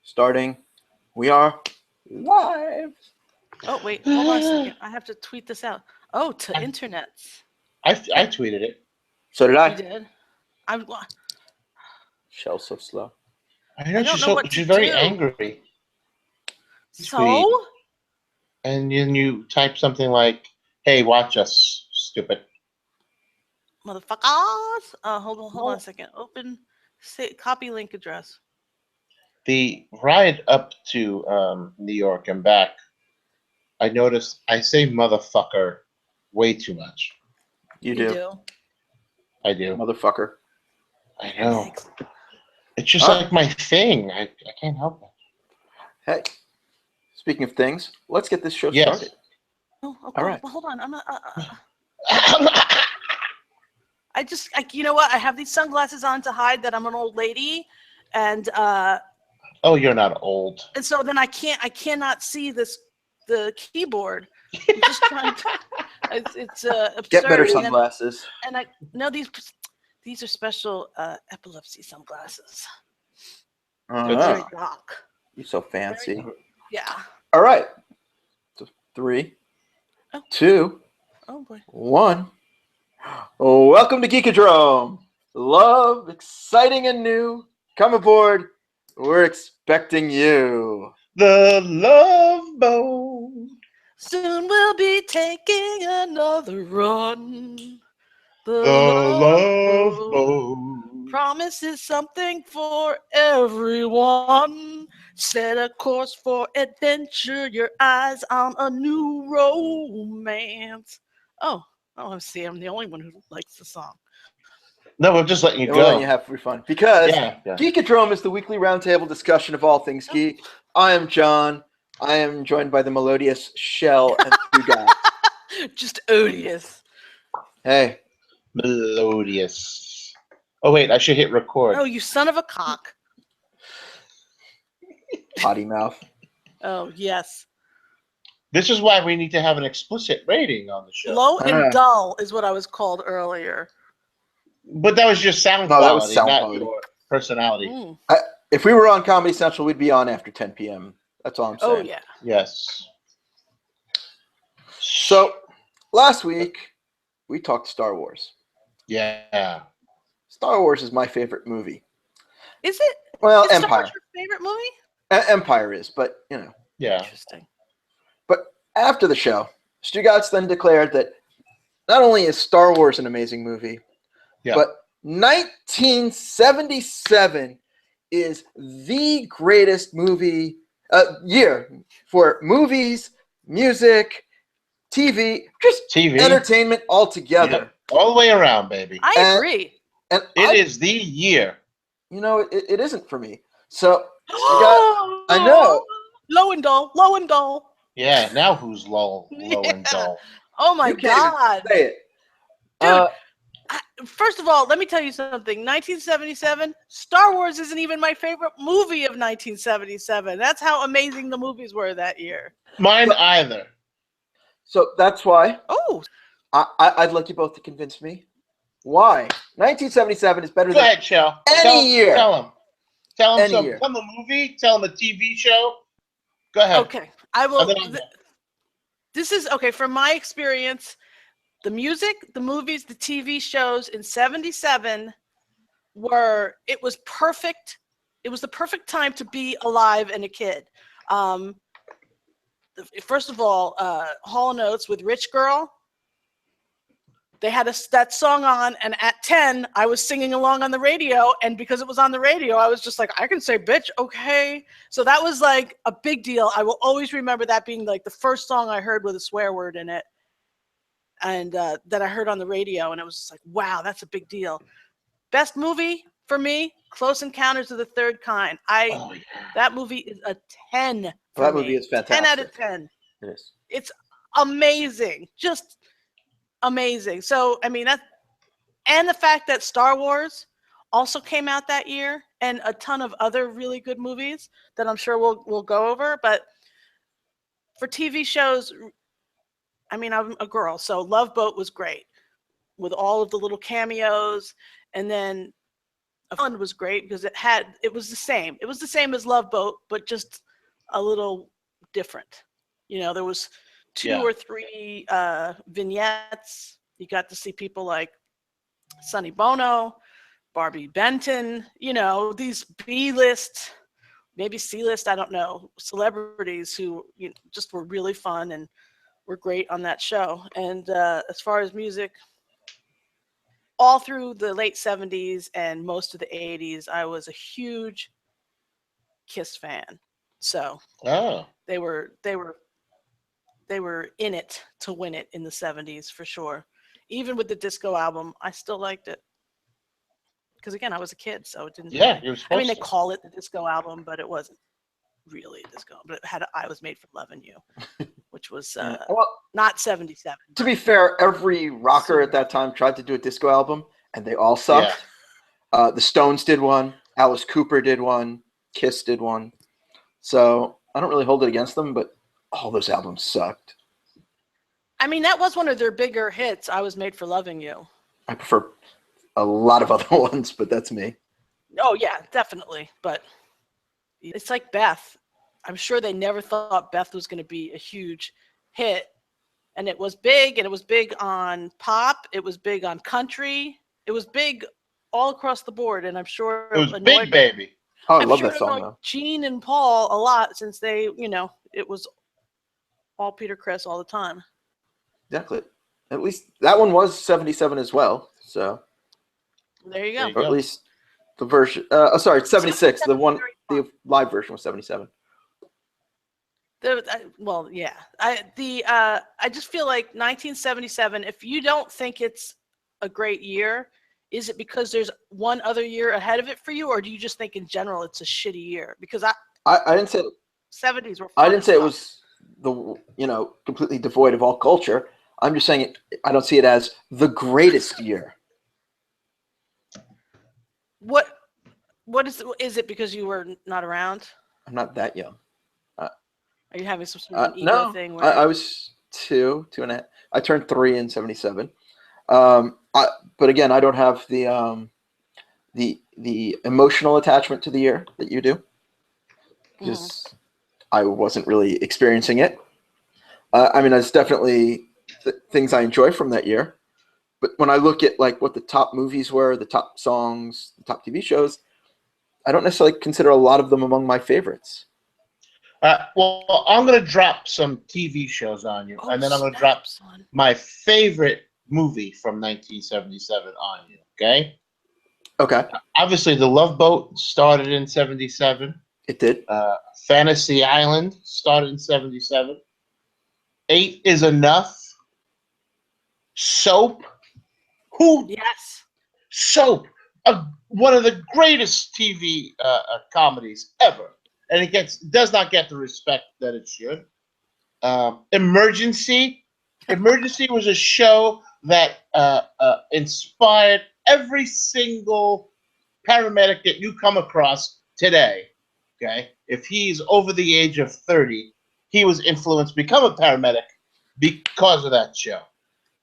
starting. We are live. Oh, wait, hold on a second. I have to tweet this out. Oh, to internets. I tweeted it. So did You I. did? I'm. Shell's so slow. I know I don't know what to she's very do. angry. So? And then you type something like, "Hey, watch us, stupid." Motherfuckers. Hold on a second. Copy link address. The ride up to New York and back, I noticed I say "motherfucker" way too much. You do. I do. Motherfucker. I know. Thanks. It's just like my thing. I can't help it. Hey, speaking of things, let's get this show Yes. started. Oh, okay. All right. Well, hold on. I'm not. You know what? I have these sunglasses on to hide that I'm an old lady, and Oh, you're not old. so then I cannot see the keyboard. I'm just trying to. It's absurd. Get better sunglasses. And I no these are special epilepsy sunglasses. They're very dark. You're so fancy. Yeah. All right. So 3, Oh. 2, Oh boy. 1. Welcome to Geekodrome. Love, exciting and new. Come aboard. We're expecting you. The Love Boat. Soon we'll be taking another run. The Love Boat. promises something for everyone. Set a course for adventure, your eyes on a new romance. Oh, I see. I'm the only one who likes the song. No, we're just letting you And go. we're letting you have free fun. Because Yeah. Geekodrome is the weekly roundtable discussion of all things geek. I am John. I am joined by the melodious Shelle and Stugots. Just odious. Hey, Melodious. Oh wait, I should hit record. Oh, you son of a cock. potty mouth. Oh, yes. This is why we need to have an explicit rating on the show. Low and dull is what I was called earlier. But that was just sound No, quality, that was sound not quality. your personality. Mm. If we were on Comedy Central, we'd be on after 10 p.m. That's all I'm saying. Oh, yeah. Yes. So, last week, we talked Star Wars. Yeah. Star Wars is my favorite movie. Is it? Well, Is Star Empire. Wars your favorite movie? Empire is, but, you know. Yeah. Interesting. But after the show, Stugots then declared that not only is Star Wars an amazing movie, but 1977 is the greatest movie year for movies, music, TV, just entertainment altogether. Yep. All the way around, baby. I agree. And it is the year. You know, it isn't for me. So, I know. Low and dull. Yeah, now who's low and dull? Oh, my God. Say it. Dude, first of all, let me tell you something. 1977, Star Wars isn't even my favorite movie of 1977. That's how amazing the movies were that year. Mine either. So that's why. Oh. I'd like you both to convince me why 1977 is better Go ahead, Shell. any year. Tell him. Tell him Any year. Tell him a movie. Tell him a TV show. Go ahead. Okay. I will. This is, okay, from my experience, the music, the movies, the TV shows in 77 it was perfect. It was the perfect time to be alive and a kid. First of all, Hall & Oates with Rich Girl. They had that song on, and at 10, I was singing along on the radio, and because it was on the radio, I was just like, I can say bitch, okay? So that was like a big deal. I will always remember that being like the first song I heard with a swear word in it, and that I heard on the radio, and it was just like, wow, that's a big deal. Best movie for me, Close Encounters of the Third Kind. That movie is a 10 for that me. movie is fantastic. 10 out of 10. It is. It's amazing. Just amazing. So, I mean, and the fact that Star Wars also came out that year, and a ton of other really good movies that I'm sure we'll go over. But for TV shows, I mean, I'm a girl, so Love Boat was great with all of the little cameos. And then Fund was great because it was the same. It was the same as Love Boat, but just a little different. There was 2 or 3 vignettes. You got to see people like Sonny Bono, Barbie Benton, these B-list, maybe C-list, I don't know, celebrities who just were really fun and were great on that show. And as far as music, all through the late 70s and most of the 80s, I was a huge Kiss fan. So they were in it to win it in the 70s for sure. Even with the disco album, I still liked it. Because again, I was a kid, so it didn't. Yeah, it was. I mean, they call it the disco album, but it wasn't really a disco. But it had "I Was Made for Loving You," which was not 77. To be fair, every rocker at that time tried to do a disco album, and they all sucked. Yeah. The Stones did one. Alice Cooper did one. Kiss did one. So I don't really hold it against them, but all those albums sucked. I mean, that was one of their bigger hits. "I Was Made for Loving You." I prefer a lot of other ones, but that's me. Oh yeah, definitely. But it's like Beth. I'm sure they never thought Beth was going to be a huge hit, and it was big. And it was big on pop. It was big on country. It was big all across the board. And I'm sure it was Big Baby. Oh, I love that song though. Gene and Paul a lot since they, it was all Peter Criss all the time. Exactly. At least that one was 77 as well. So. There you go. Or at least the version. Sorry, 76. The live version was 77. Well, yeah. I just feel like 1977. If you don't think it's a great year, is it because there's one other year ahead of it for you, or do you just think in general it's a shitty year? Because I didn't say 70s were. I didn't say it was completely devoid of all culture. I'm just saying I don't see it as the greatest year. What is it because you were not around? I'm not that young. Are you having some sort of an ego thing? Where I was 2 and a half. I turned 3 in 77. But again, I don't have the emotional attachment to the year that you do, because I wasn't really experiencing it. I mean, there's definitely things I enjoy from that year. But when I look at like what the top movies were, the top songs, the top TV shows, I don't necessarily consider a lot of them among my favorites. Well, I'm going to drop some TV shows on you, and then I'm going to drop my favorite movie from 1977 on you, okay? Okay. Obviously, The Love Boat started in 77. It did. Fantasy Island started in 77. 8 is Enough. Soap. Yes. Soap. One of the greatest TV comedies ever. And it does not get the respect that it should. Emergency. Emergency was a show that inspired every single paramedic that you come across today. Okay, if he's over the age of 30, he was influenced to become a paramedic because of that show.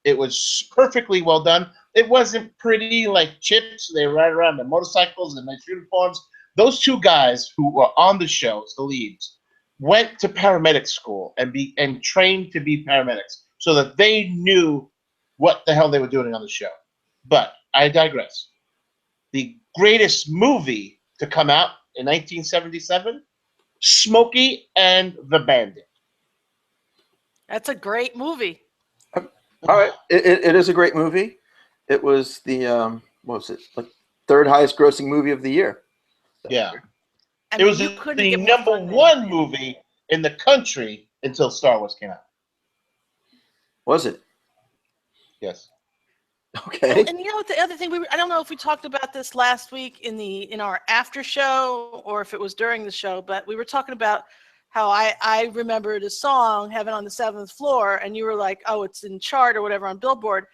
It was perfectly well done. It wasn't pretty like Chips. They ride around in motorcycles and nice uniforms. Those 2 guys who were on the show, the leads, went to paramedic school and trained to be paramedics so that they knew what the hell they were doing on the show. But I digress. The greatest movie to come out in 1977, Smokey and the Bandit. That's a great movie. All right, it is a great movie. It was the what was it, like 3rd highest grossing movie of the year. Yeah, it was the number 1 movie in the country until Star Wars came out. Was it? Yes. Okay. Well, and the other thing I don't know if we talked about this last week in our after show or if it was during the show, but we were talking about how I remembered a song, Heaven on the 7th Floor, and you were like, oh, it's in chart or whatever on Billboard.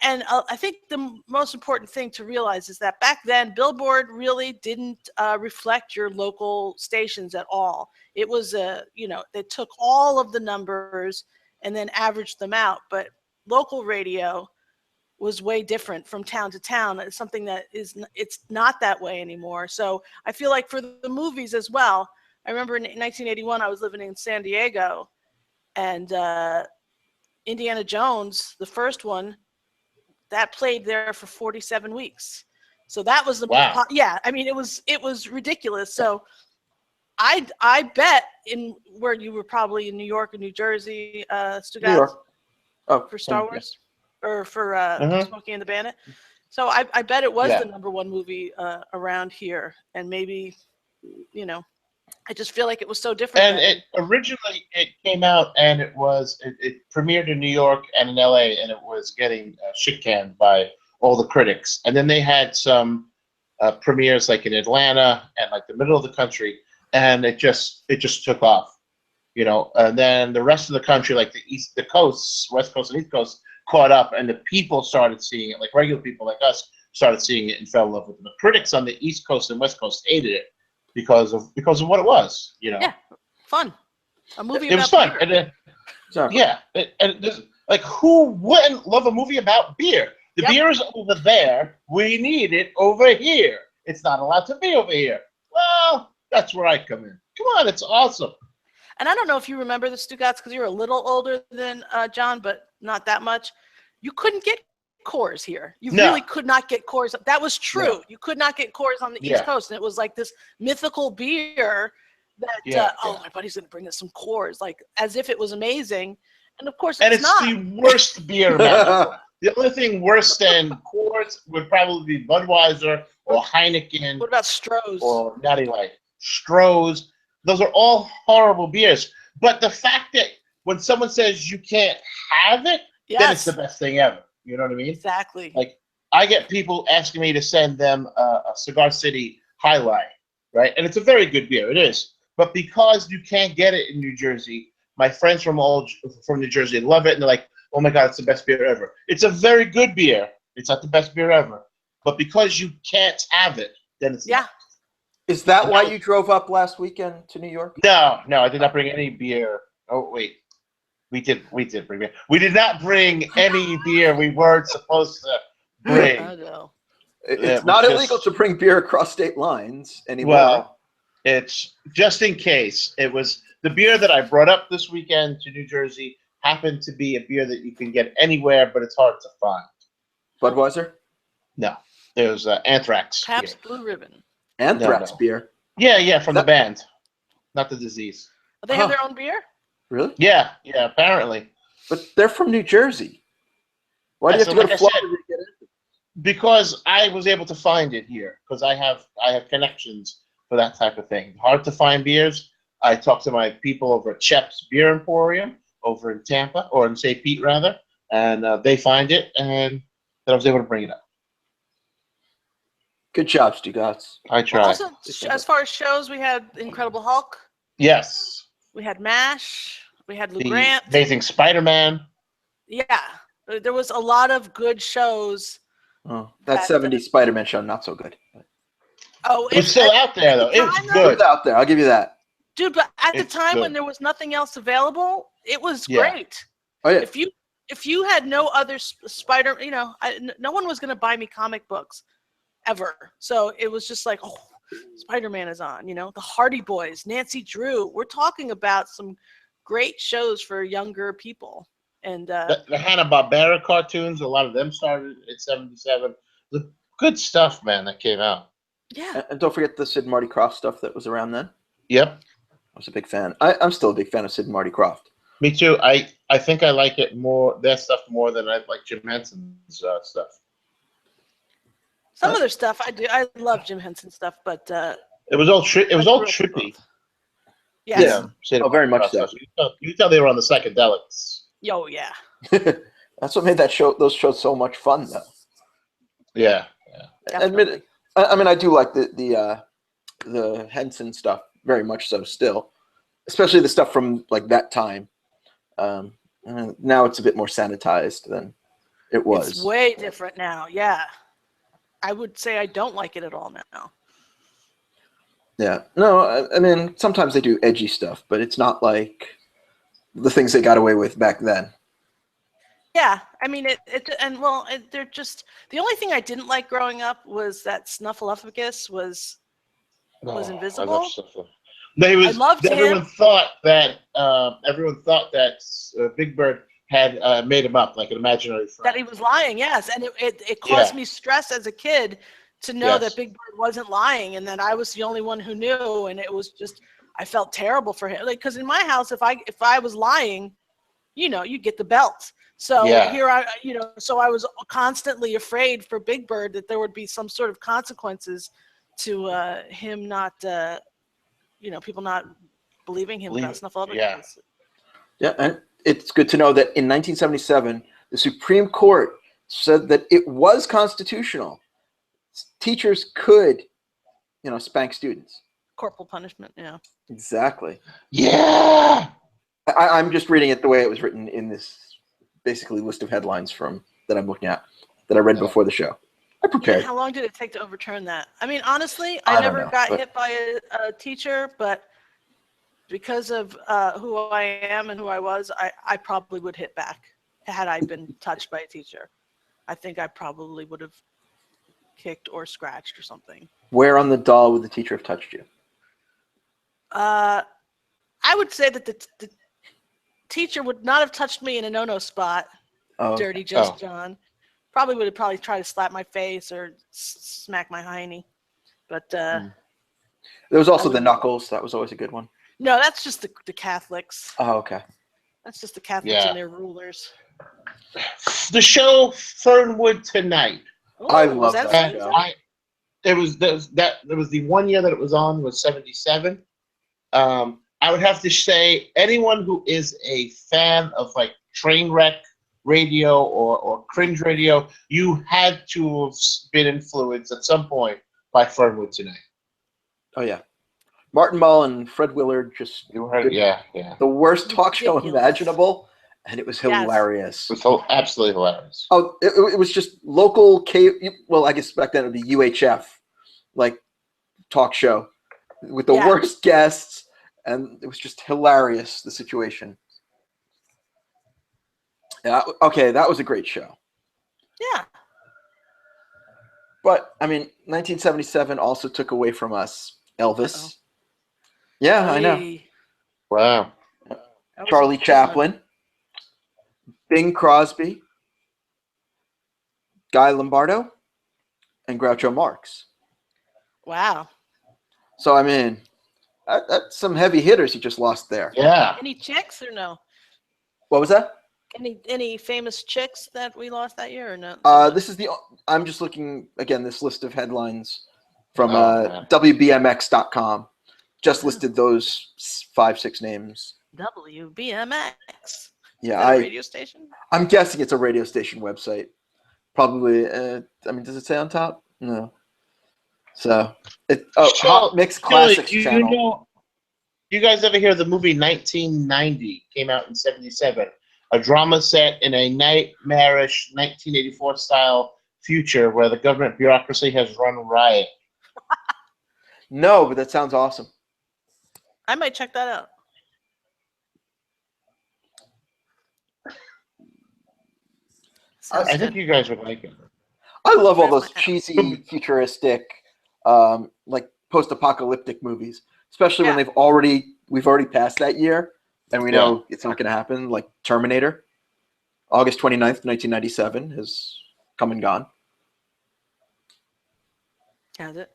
And I think the most important thing to realize is that back then, Billboard really didn't reflect your local stations at all. It was, they took all of the numbers and then averaged them out. But local radio was way different from town to town. It's something that it's not that way anymore. So I feel like for the movies as well, I remember in 1981, I was living in San Diego, and Indiana Jones, the first one, that played there for 47 weeks. So that was the Wow. yeah. I mean, it was ridiculous. So I bet in where you were probably in New York or New Jersey, Stugots, New York. Oh, for Star yeah. Wars or for Mhm. Smokey and the Bandit. So I bet it was Yeah. the #1 movie around here, and maybe, you know, I just feel like it was so different. And then. it originally it came out and it premiered in New York and in LA, and it was getting shit canned by all the critics. And then they had some premieres like in Atlanta and like the middle of the country, and it just took off, you know. And then the rest of the country, like the coasts, West Coast and East Coast, caught up, and the people started seeing it. Like regular people like us started seeing it and fell in love with it. The critics on the East Coast and West Coast hated it because of what it was, you know. Yeah, fun. A movie It was about fun. beer. And yeah, and like, who wouldn't love a movie about beer? The Yep. beer is over there. We need it over here. It's not allowed to be over here. Well, that's where I come in. Come on, it's awesome. And I don't know if you remember the Stugots because you're a little older than John, but not that much. You couldn't get Coors here. You No. really could not get Coors. That was true. No. You could not get Coors on the Yeah. East Coast, and it was like this mythical beer that Yeah. my buddy's gonna bring us some Coors, like as if it was amazing. And of course, And it's it's not. the worst beer imaginable. The only thing worse than Coors would probably be Budweiser or Heineken What about Stroh's? or Natty Light. Stroh's. Those are all horrible beers. But the fact that when someone says you can't have it, then it's Yes, the best thing ever. You know what I mean? exactly. Like, I get people asking me to send them a Cigar City High Life, right? And it's a very good beer. It is. But because you can't get it in New Jersey, my friends from New Jersey love it, and they're like, "Oh my God, it's the best beer ever." It's a very good beer. It's not the best beer ever. But because you can't have it, then it's Yeah. not. Is that why you drove up last weekend to New York? No, I did not bring any beer. Oh wait, we did bring beer. We did not bring any beer we weren't supposed to bring. I know. It's we not just- illegal to bring beer across state lines anymore. Well, it's just in case. It was the beer that I brought up this weekend to New Jersey happened to be a beer that you can get anywhere, but it's hard to find. Budweiser? No, there's Anthrax beer. Pabst Blue Ribbon. Anthrax No. beer. Yeah, from the That- band, not the disease. Oh, they have Huh. their own beer? Really? Yeah, apparently. But they're from New Jersey. Why do you Yeah, have so to go to like I Florida to get it? Because I was able to find it here, because I have connections for that type of thing. Hard to find beers. I talked to my people over at Shep's Beer Emporium over in Tampa, or in St. Pete rather, and they find it, and then I was able to bring it up. Good job, Stugots. I tried. Also, as far as shows, we had Incredible Hulk, Yes, we had MASH, we had Lou the Grant. Amazing Spider-Man. Yeah, there was a lot of good shows. Oh, That, that 70s Spider-Man show, not so good. Oh, It was still out there, though. It was time, It good. was out there. I'll give you that. dude, but at the It's time when good. there was nothing else available, it was Yeah. great. Oh, yeah. If you had no other Spider, no one was gonna buy me comic books ever. So it was just like, oh, Spider-Man is on. The Hardy Boys, Nancy Drew. We're talking about some great shows for younger people. And The Hanna-Barbera cartoons, a lot of them started at 77. The good stuff, man, that came out. yeah, And don't forget the Sid and Marty Krofft stuff that was around then. Yep. I was a big fan. I'm still a big fan of Sid and Marty Krofft. Me too. I think I like it more, their stuff more than I like Jim Henson's stuff. some of their stuff I do. I love Jim Henson stuff, but It was all I grew up trippy. with both. Yes. Sid Oh, very much so. You can tell they were on the psychedelics. Yo, yeah. That's what made those shows so much fun, though. Yeah. Admit it. I mean, I do like the Henson stuff very much so still, especially the stuff from like that time. Now it's a bit more sanitized than it was. It's way different now. Yeah. I would say I don't like it at all now. Yeah. No, I mean, sometimes they do edgy stuff, but it's not like the things they got away with back then. Yeah, I mean they're just the only thing I didn't like growing up was that Snuffleupagus was Oh, I love invisible. stuff. They I was loved him. everyone thought that Big Bird had made him up like an imaginary That friend. he was lying, yes, and it caused Yeah. me stress as a kid to know Yes. that Big Bird wasn't lying and that I was the only one who knew, and it was just I felt terrible for him. Like because in my house, if I was lying, you get the belt. So Yeah. here so I was constantly afraid for Big Bird that there would be some sort of consequences to him not, people not believing him about Snuffleupagus. Yeah. Yeah, and it's good to know that in 1977, the Supreme Court said that it was constitutional. Teachers could, spank students. Corporal punishment, yeah. Exactly. Yeah. I'm just reading it the way it was written in this basically list of headlines that I'm looking at that I read before the show. I prepared. How long did it take to overturn that? I mean, honestly, I I don't never know, got but- hit by a teacher, but because of who I am and who I was, I probably would hit back had I been touched by a teacher. I think I probably would have kicked or scratched or something. Where on the doll would the teacher have touched you? I would say that the teacher would not have touched me in a no-no spot. Oh, Dirty Just John. Probably would have tried to slap my face or smack my hiney. But there was also the knuckles. That was always a good one. No, that's just the Catholics. Oh, okay. That's just the Catholics and their rulers. The show Fernwood Tonight. I love that show. It was the 1 year that it was on was 77. I would have to say anyone who is a fan of like train wreck radio or cringe radio, you had to have been influenced at some point by Fernwood Tonight. Oh yeah, Martin Mull and Fred Willard just the worst talk show imaginable, and it was hilarious. It was absolutely hilarious. Oh, it was just local well, I guess back then it would be UHF, like talk show with the worst guests, and it was just hilarious, the situation. Yeah, okay, that was a great show. Yeah. But, I mean, 1977 also took away from us Elvis. Uh-oh. Yeah, I know. Wow. Charlie Chaplin. Bing Crosby. Guy Lombardo. And Groucho Marx. Wow. So, I mean, that's some heavy hitters you just lost there. Yeah. Any chicks or no? What was that? Any famous chicks that we lost that year or no? I'm just looking again this list of headlines from WBMX.com. Just listed those 5-6 names. WBMX. Yeah, a radio station. I'm guessing it's a radio station website. Probably. I mean, does it say on top? No. So Hot Mix Classics channel. You guys ever hear the movie 1990? Came out in 77. A drama set in a nightmarish 1984 style future where the government bureaucracy has run riot. No, but that sounds awesome. I might check that out. I think you guys would like it. I love all those cheesy, futuristic, like post-apocalyptic movies, especially when we've already passed that year. And we know it's not going to happen, like Terminator. August 29th, 1997 has come and gone. Has it?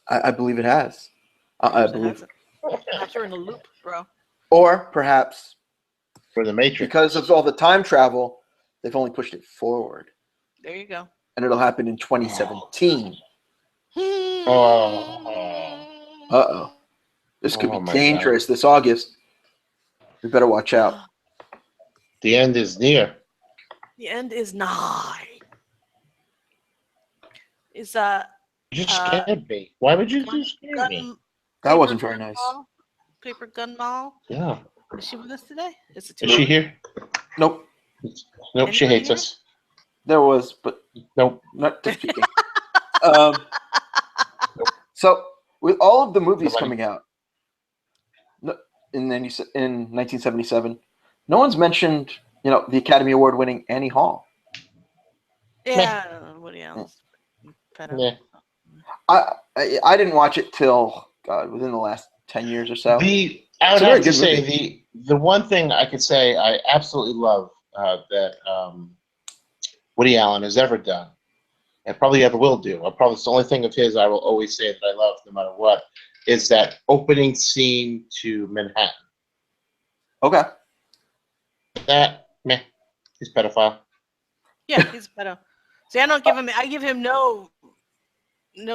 I believe it has. I believe it. Perhaps you're in a loop, bro. Or perhaps for the Matrix. Because of all the time travel, they've only pushed it forward. There you go. And it'll happen in 2017. Uh-oh. This could be dangerous this August. We better watch out. The end is near. The end is nigh. You just scared me. Why would you just scare me? That wasn't very nice. Paper Gun Mall? Yeah. Is she with us today? Is she here? Nope. Nope, she hates us. There was, but nope. Not to speaking. So, with all of the movies coming out in 1977, no one's mentioned the Academy Award winning Annie Hall. Yeah, I don't know, Woody Allen's pedo. Yeah. I didn't watch it till within the last 10 years or so. I would a very have to good say movie. the one thing I could say I absolutely love that Woody Allen has ever done, and probably ever will do. It's the only thing of his I will always say that I love no matter what, is that opening scene to Manhattan. Okay. That he's a pedophile. Yeah, he's a pedo. See, I give him no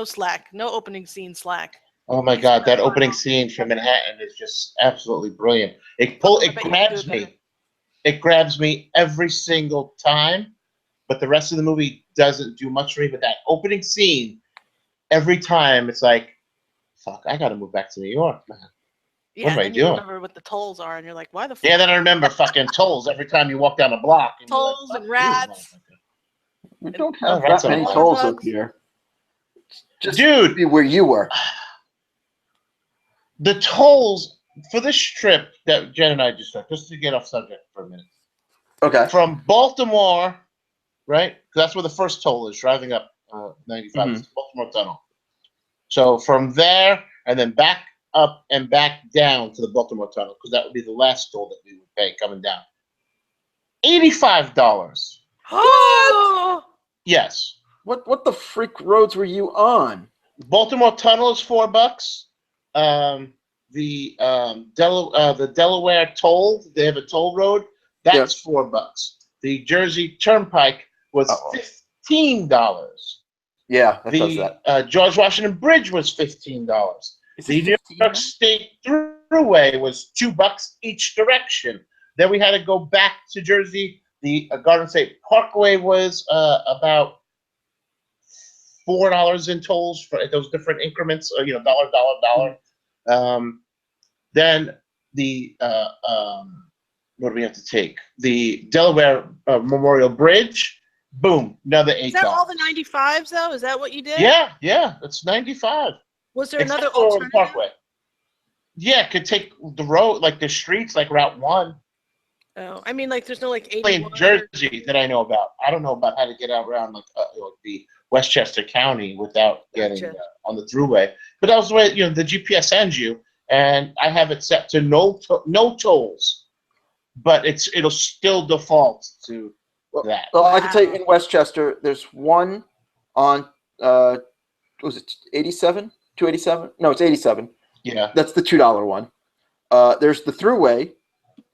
slack, no opening scene slack. Oh my He's God, a that pedophile. opening scene from Manhattan is just absolutely brilliant. It I bet you can grabs do it better. me. It grabs me every single time, but the rest of the movie doesn't do much for me. But that opening scene, every time it's like, fuck, I got to move back to New York, man. Yeah, What am I and then you doing? remember what the tolls are, and you're like, why the fuck? Yeah, then I remember fucking tolls every time you walk down a block. And Tolls you're like, and fuck you, rats. motherfucker. We don't Oh, have rats that are many fine. tolls Bugs. up here. Just Dude, be where you were. the tolls for this trip that Jen and I just took, just to get off subject for a minute. Okay. From Baltimore, right? 'Cause that's where the first toll is, driving up 95, Mhm. it's the Baltimore Tunnel. So from there, and then back up and back down to the Baltimore Tunnel, because that would be the last toll that we would pay coming down. $85. What? Yes. What the freak roads were you on? Baltimore Tunnel is $4. The Delaware toll, they have a toll road, that's $4. The Jersey Turnpike was $15. Yeah, that does The that. George Washington Bridge was $15. Is The it New 15 York now? State Thruway was $2 each direction. Then we had to go back to Jersey. The Garden State Parkway was about $4 in tolls for those different increments. Dollar. Then the what do we have to take? The Delaware Memorial Bridge. Boom, another $8. Is that all the 95s though? Is that what you did? Yeah, it's 95. Was there Except another for the alternative? Parkway. Yeah, could take the road, like the streets, like Route 1. Oh, I mean, like there's no like In 81. Jersey that I know about. I don't know about how to get out around like the Westchester County without getting Gotcha. on the throughway. But that was the way the GPS sends you, and I have it set to no tolls, but it'll still default to that. Well, I can tell you Wow. in Westchester, there's one on, was it 87? 287? No, it's 87. Yeah. That's the $2 one. There's the Thruway.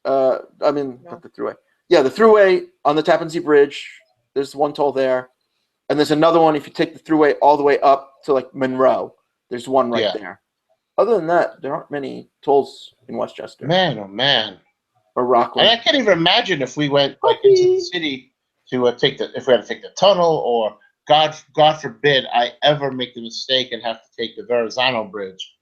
Not the Thruway. Yeah, the Thruway on the Tappan Zee Bridge. There's one toll there. And there's another one if you take the Thruway all the way up to like Monroe. There's one right there. Other than that, there aren't many tolls in Westchester. Man, oh man. Or Rockland. And I can't even imagine if we went into the city to if we had to take the tunnel, or God forbid I ever make the mistake and have to take the Verrazano Bridge.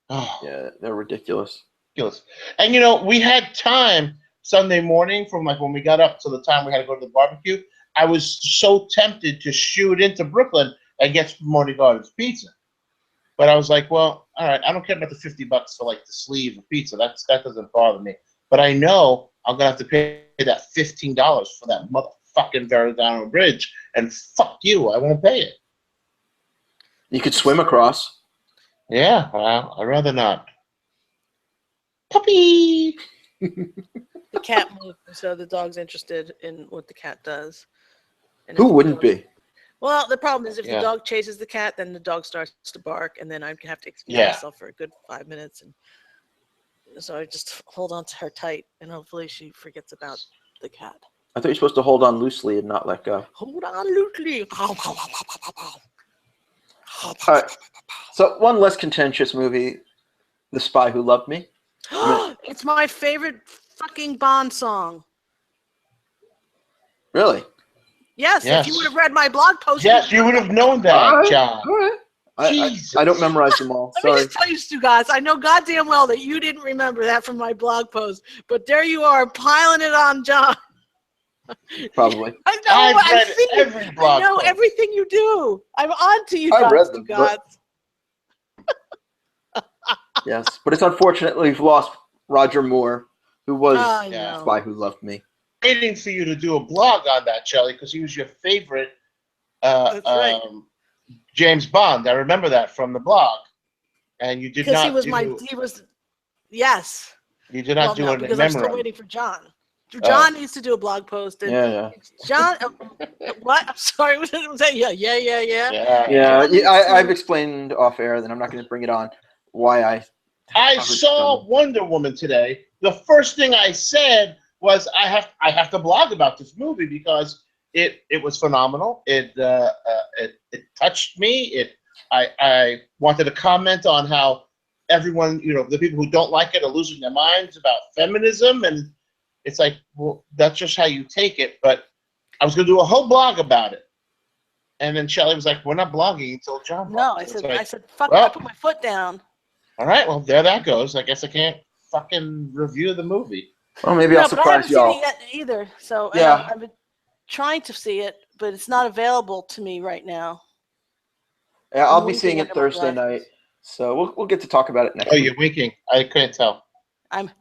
Oh, Yeah, they're ridiculous. ridiculous. And we had time Sunday morning from like when we got up to the time we had to go to the barbecue. I was so tempted to shoot into Brooklyn and get Spumoni Gardens pizza. But I was like, well, all right, I don't care about the $50 for like the sleeve of pizza. That doesn't bother me. But I know I'm gonna have to pay that $15 for that motherfucking Verrazano Bridge, and fuck you, I won't pay it. You could swim across. Yeah, well, I'd rather not. Puppy. The cat moved, so the dog's interested in what the cat does. And Who if wouldn't be? Well, the problem is if Yeah. the dog chases the cat, then the dog starts to bark, and then I have to excuse Yeah. myself for a good 5 minutes. And so I just hold on to her tight, and hopefully she forgets about the cat. I thought you were supposed to hold on loosely and not let go. Hold on loosely. All right. So one less contentious movie, The Spy Who Loved Me. It's my favorite fucking Bond song. Really? Yes, if you would have read my blog post. Yes, you would have known that, John. All right. Jesus. I don't memorize them all. Let me Sorry. just tell you, Stugots, I know goddamn well that you didn't remember that from my blog post, but there you are piling it on John. Probably. I know. I've read seen every it. blog I know post. everything you do. I'm on to you, I read guys, them, Stugots. Yes, but it's unfortunate we've lost Roger Moore, who was I Yeah. the know. spy who loved me. Waiting for you to do a blog on that, Shelley, because he was your favorite That's right. James Bond. I remember that from the blog. And you did Because not yes. you did Well, not do no, it in because I'm still memorandum. waiting for John. Oh. John needs to do a blog post. And Yeah. John, what? I'm sorry. Was that? Yeah. Yeah. I've explained off air that I'm not going to bring it on why I saw Wonder Woman today. The first thing I said was I have to blog about this movie because it was phenomenal. It touched me. I wanted to comment on how everyone, the people who don't like it are losing their minds about feminism, and it's like, well, that's just how you take it. But I was going to do a whole blog about it, and then Shelley was like, "We're not blogging until John." No, blogs." I said, fuck well, it. I put my foot down. All right, well, there that goes. I guess I can't fucking review the movie. Well, maybe No, I'll but I haven't surprise y'all. seen it yet either. So Yeah. I've been trying to see it, but it's not available to me right now. Yeah, I'll I'm be seeing winking it under my Thursday night, glasses. so we'll get to talk about it next Oh, week. you're winking. I couldn't tell. It's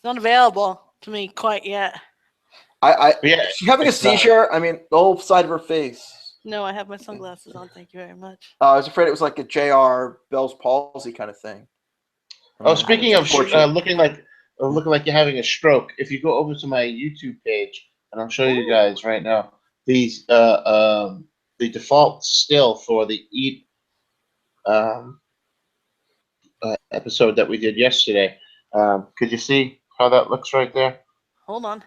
not available to me quite yet. Yeah, she's having a it's not. seizure. I mean, the whole side of her face. No, I have my sunglasses on. Thank you very much. I was afraid it was like a J.R. Bell's palsy kind of thing. Oh, speaking of unfortunate. looking like you're having a stroke, if you go over to my YouTube page, and I'll show you guys right now, these the default still for the Eat episode that we did yesterday. Could you see how that looks right there? Hold on.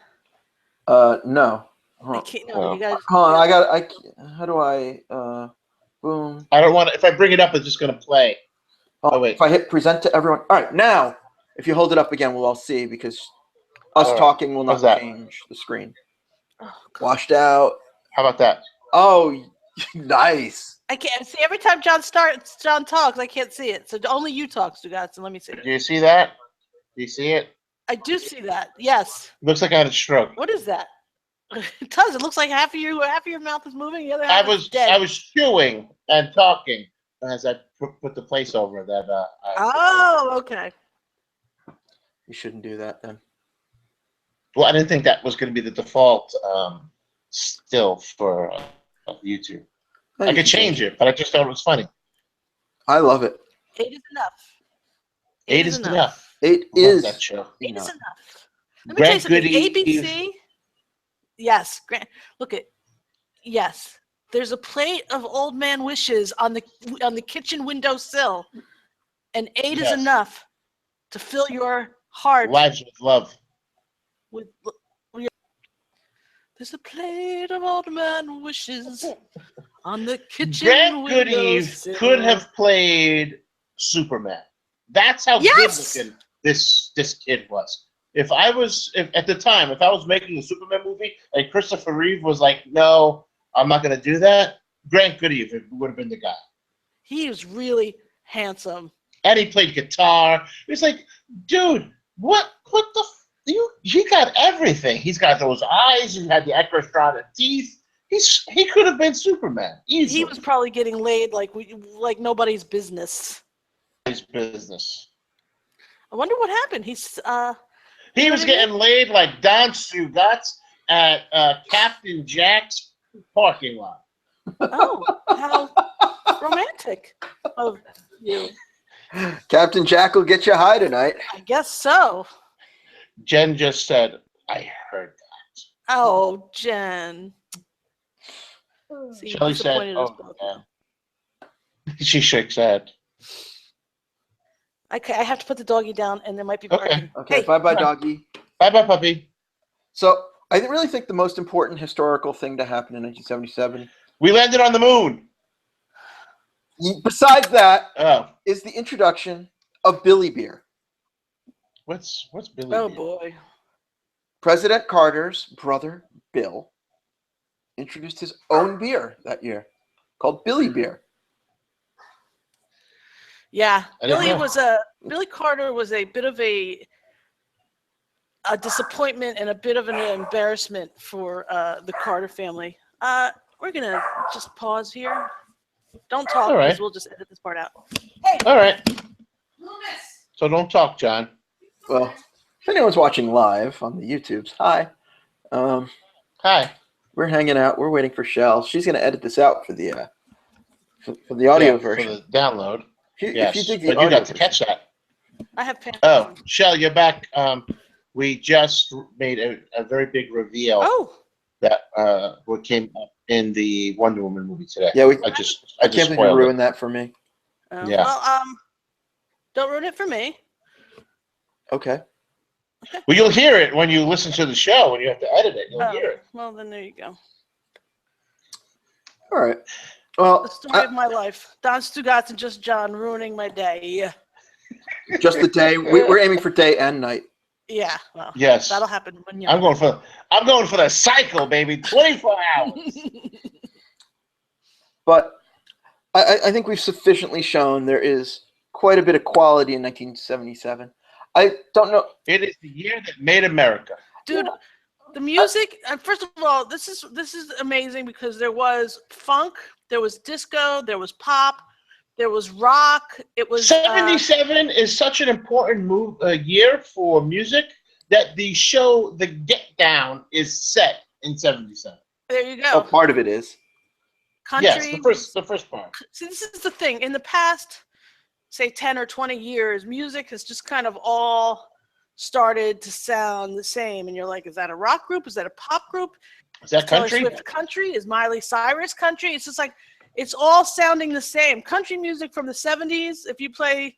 No. I can't. No, you guys. Hold on. How do I? Boom. I don't want to. If I bring it up, it's just going to play. Oh, wait. If I hit present to everyone. All right, now, if you hold it up again, we'll all see because us All right. talking will not How's that? change the screen. Oh, Washed out. How about that? Oh, nice. I can't see every time John talks. I can't see it. So only you talk, Stugots, and let me see. Do you see that? Do you see it? I do see that. Yes. Looks like I had a stroke. What is that? It does. It looks like half of your mouth is moving. The other half is dead. I was chewing and talking as I put the place over that. Okay. You shouldn't do that then. Well, I didn't think that was going to be the default still for YouTube. I could change it, but I just thought it was funny. I love it. 8 is enough. 8 is enough. It Love is that show. 8 is enough. Let me tell you something. ABC. Yes. Look at. Yes. There's a plate of old man wishes on the kitchen windowsill, and 8 is enough to fill your heart. Lives with love. There's a plate of old man wishes on the kitchen Grant Goody windowsill. could have played Superman. That's how good looking this kid was. If I was making a Superman movie and Christopher Reeve was like, no, I'm not going to do that, Grant Goody would have been the guy. He was really handsome. And he played guitar. It's like, dude, what the he got everything. He's got those eyes. He had the extra teeth. He could have been Superman easily. He was probably getting laid like nobody's business. His business. I wonder what happened. He was getting laid like Don Stugots at Captain Jack's parking lot. Oh, how romantic of you. Captain Jack will get you high tonight. I guess so. Jen just said, I heard that. Oh, Jen. See, Shelley said, oh, yeah. She shakes her head. Okay, I have to put the doggy down, and there might be barking. Okay, hey, bye-bye, doggy. Bye-bye, puppy. So I really think the most important historical thing to happen in 1977. We landed on the moon. Besides that, is the introduction of Billy Beer. What's Billy Oh, Beer? boy. President Carter's brother, Bill, introduced his own beer that year called Billy Beer. Yeah, Billy Carter was a bit of a disappointment and a bit of an embarrassment for the Carter family. We're gonna just pause here. Don't talk, because we'll just edit this part out. Hey. All right. So don't talk, John. Well, if anyone's watching live on the YouTubes, hi. Hi. We're hanging out. We're waiting for Shelle. She's going to edit this out for the audio version. For the download. If you dig the but you audio got to version. catch that. I have pants. Oh, Shelle, you're back. We just made a very big reveal Oh, that what came up in the Wonder Woman movie today. Yeah, I just can't believe you spoiled ruined it. that for me. Yeah. Well, don't ruin it for me. Okay. Well, you'll hear it when you listen to the show. When you have to edit it, you'll hear it. Well, then there you go. All right. Well, The story of my life. Don Stugots and just John ruining my day. just the day. We're aiming for day and night. Yeah. Well, Yes. that'll happen when you're. I'm going for the cycle, baby. 24 hours. But I think we've sufficiently shown there is quite a bit of quality in 1977. I don't know. It is the year that made America. Dude, the music. First of all, this is amazing because there was funk, there was disco, there was pop, there was rock. It was 77 is such an important year for music that the show The Get Down is set in 77. There you Oh, go. part of it is. Country. Yes, the first part. See, this is the thing. In the past, say 10 or 20 years, music has just kind of all started to sound the same. And you're like, is that a rock group? Is that a pop group? Is that Taylor country? Swift country? Is Miley Cyrus country? It's just like, it's all sounding the same. Country music from the 70s, if you play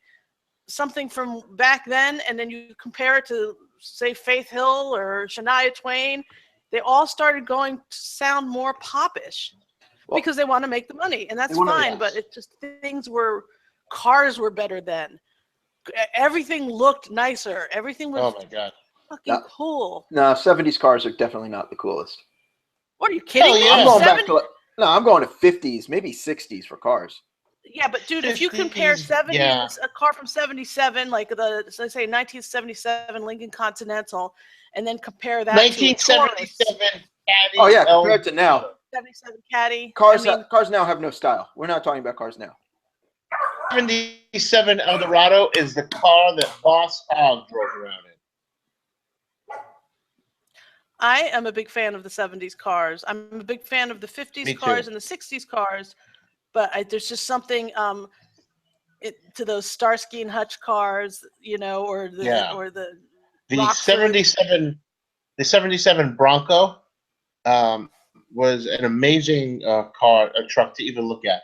something from back then and then you compare it to, say, Faith Hill or Shania Twain, they all started going to sound more popish because they want to make the money. And that's fine, but it just, cars were better then. Everything looked nicer. Everything was fucking cool. No, 70s cars are definitely not the coolest. What are you kidding me? I'm going back to I'm going to 50s, maybe 60s for cars. Yeah, but dude, if you compare 70s, a car from 77, like let's say 1977 Lincoln Continental, and then compare that 1977 Caddy. Oh yeah, compared to now. 77 Caddy. Cars now have no style. We're not talking about cars now. 77 Eldorado is the car that Boss Hogg drove around in. I am a big fan of the 70s cars. I'm a big fan of the 50s cars and the 60s cars, but there's just something to those Starsky and Hutch cars, or the 77 Bronco was an amazing truck to even look at.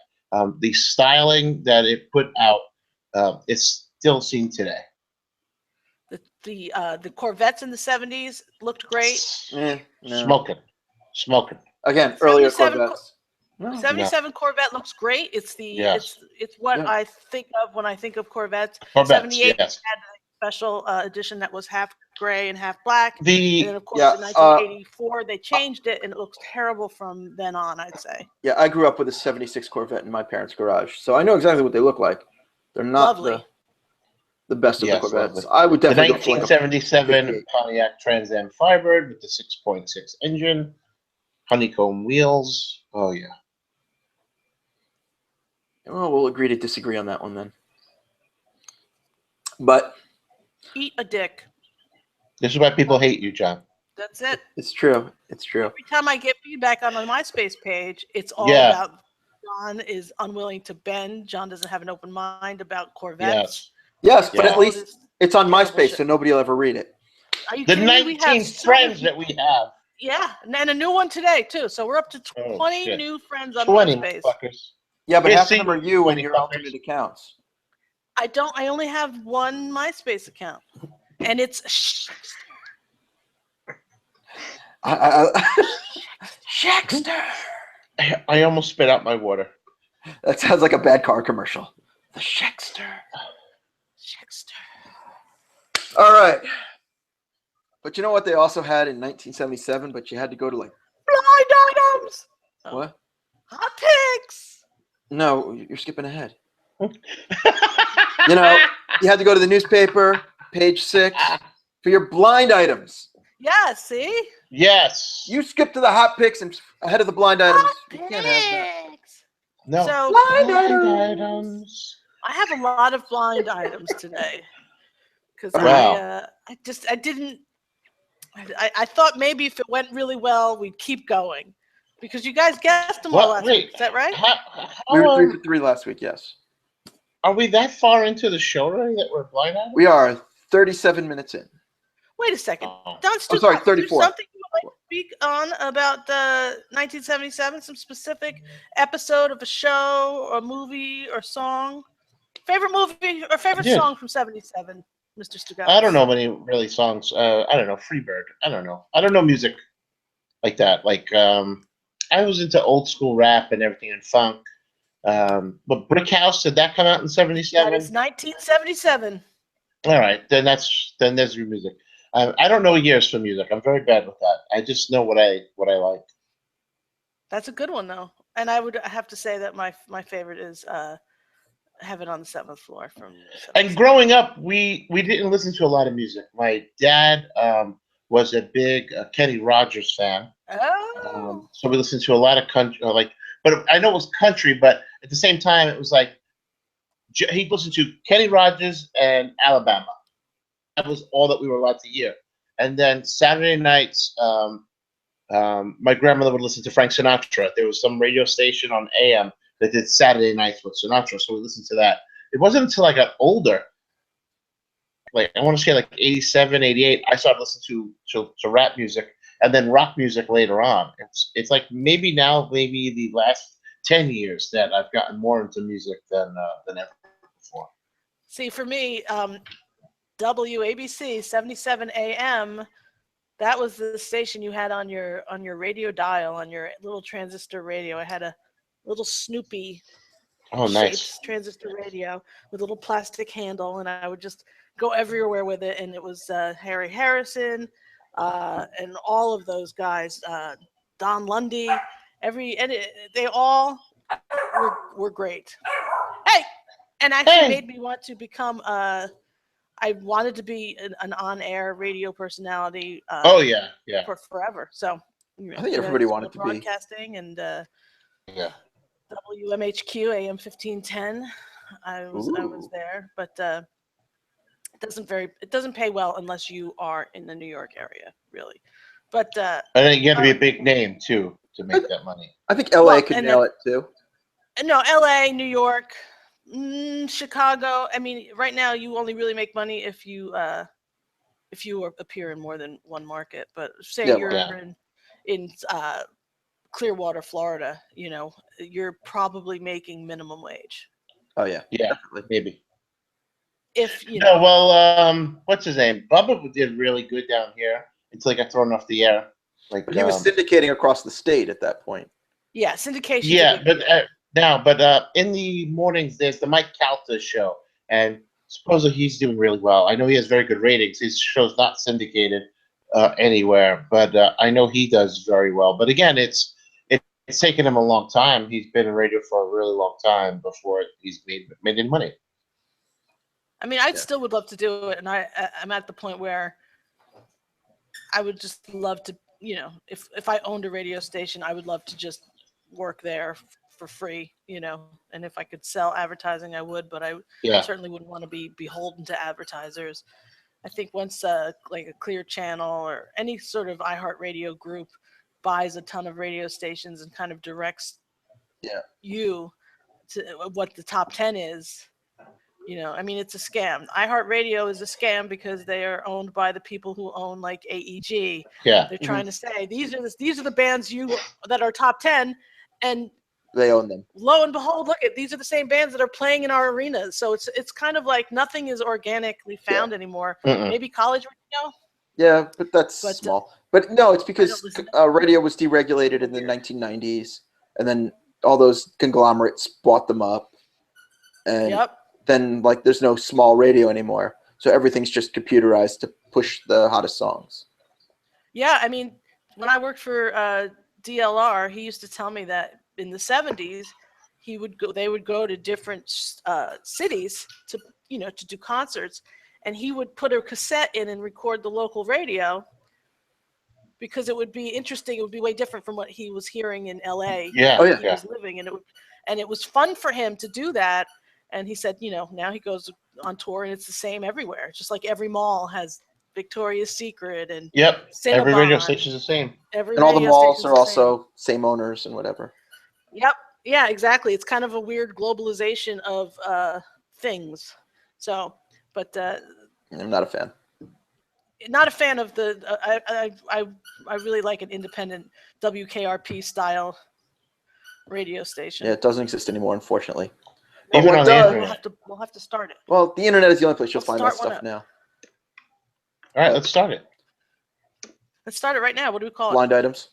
The styling that it put out is still seen today. The Corvettes in the 70s looked great. Smoking. Again, earlier Corvettes. 77 Corvette looks great. It's it's what I think of when I think of Corvettes. 78 had a special edition that was half gray and half black. And then of course in 1984 they changed it and it looks terrible from then on, I'd say. Yeah, I grew up with a 76 Corvette in my parents' garage, so I know exactly what they look like. They're not the best of the Corvettes. I would definitely the 1977 Pontiac Trans Am Firebird with the 6.6 engine, honeycomb wheels. Oh yeah. Well, we'll agree to disagree on that one then. But eat a dick. This is why people hate you, John. That's it. It's true. It's true. Every time I get feedback on my MySpace page, it's all about John is unwilling to bend. John doesn't have an open mind about Corvettes. Yes, but at least it's on MySpace, so nobody will ever read it. The 19 friends that we have. Yeah, and a new one today too. So we're up to 20 new friends on 20 MySpace. Fuckers. Yeah, but half of them are you and your alternate accounts. I only have one MySpace account, and it's Shackster. I almost spit out my water. That sounds like a bad car commercial. The Shackster. All right. But you know what they also had in 1977, but you had to go to like blind items. What? Hot picks. No, you're skipping ahead. You had to go to the newspaper, page 6, for your blind items. Yeah, see? Yes. You skipped to the hot picks and ahead of the blind items. You can't have that. No. So, blind items. I have a lot of blind items today. Because I didn't. I thought maybe if it went really well, we'd keep going, because you guys guessed them all What? last Wait. week. Is that right? We were 3 for 3 last week. Yes, Are we that far into the show already that we're blind items? we are 37 minutes in. Wait a second. Oh. Don I'm sorry, Stugots, there's 34. something you would like to speak on about 1977? Some specific episode of a show, or movie, or song? Favorite movie or favorite Yeah. song from '77, Mr. Stugots? I don't know many really songs. I don't know. Freebird. I don't know. I don't know music like that. Like I was into old school rap and everything and funk. But Brick House, did that come out in That '77? is 1977. All right, then there's your music. I don't know years for music. I'm very bad with that. I just know what I like. That's a good one though, and I would have to say that my favorite is Heaven on the Seventh Floor from. And growing up, we didn't listen to a lot of music. My dad was a big Kenny Rogers fan, Oh. so we listened to a lot of country. But I know it was country, but at the same time, it was like he listened to Kenny Rogers and Alabama. That was all that we were allowed to hear. And then Saturday nights, my grandmother would listen to Frank Sinatra. There was some radio station on AM that did Saturday nights with Sinatra, so we listened to that. It wasn't until I got older, like I want to say like 87, 88, I started listening to rap music and then rock music later on. It's like maybe the last 10 years that I've gotten more into music than ever before. See, for me, WABC 77 AM. That was the station you had on your radio dial, on your little transistor radio. I had a little Snoopy shaped transistor radio with a little plastic handle, and I would just go everywhere with it. And it was Harry Harrison and all of those guys, Don Lundy. They all were great. Hey, and actually made me want to become I wanted to be an on-air radio personality. For forever. So I think everybody wanted to be broadcasting and WMHQ AM 1510. I was there, but it doesn't pay well unless you are in the New York area, really. But I think you have to be a big name too to make that money. I think LA could nail it too. No, LA, New York, Chicago. I mean, right now you only really make money if you appear in more than one market. But say you're in Clearwater, Florida, you're probably making minimum wage. Oh yeah, definitely, maybe. If what's his name? Bubba did really good down here until he got thrown off the air. But he was syndicating across the state at that point. Yeah, syndication. Yeah, but in the mornings there's the Mike Calta show, and supposedly he's doing really well. I know he has very good ratings. His show's not syndicated anywhere, but I know he does very well. But again, it's taken him a long time. He's been in radio for a really long time before he's made any money. I mean, I still would love to do it, and I'm at the point where I would just love to, if I owned a radio station, I would love to just work there for free, and if I could sell advertising, I would, but I certainly wouldn't want to be beholden to advertisers. I think once like a Clear Channel or any sort of iHeartRadio group buys a ton of radio stations and kind of directs you to what the top 10 is, I mean, it's a scam. iHeartRadio is a scam because they are owned by the people who own like AEG. Yeah. They're trying to say these are the bands that are top 10, and they own them. Lo and behold, look at these are the same bands that are playing in our arenas. So it's kind of like nothing is organically found anymore. Maybe college radio. Yeah, but that's small. But no, it's because radio was deregulated in the 1990s, and then all those conglomerates bought them up, and then like there's no small radio anymore, so everything's just computerized to push the hottest songs. Yeah, I mean, when I worked for DLR, he used to tell me that in the 70s, they would go to different cities to do concerts, and he would put a cassette in and record the local radio because it would be interesting. It would be way different from what he was hearing in LA. He was living, and it was fun for him to do that. And he said, now he goes on tour and it's the same everywhere. It's just like every mall has Victoria's Secret and Yep. Cinnabon. Every radio station's the same. Every And all the radio malls station's are the also same owners and whatever. same. Yep. Yeah, exactly. It's kind of a weird globalization of things. So, but I'm not a fan. not a fan of the. I really like an independent WKRP style radio station. Yeah, it doesn't exist anymore, unfortunately. Even what on the does- internet. We'll have to start it. Well, the internet is the only place you'll Let's find that start one stuff up. now. All right, let's start it. Let's start it right now. What do we call Blind items.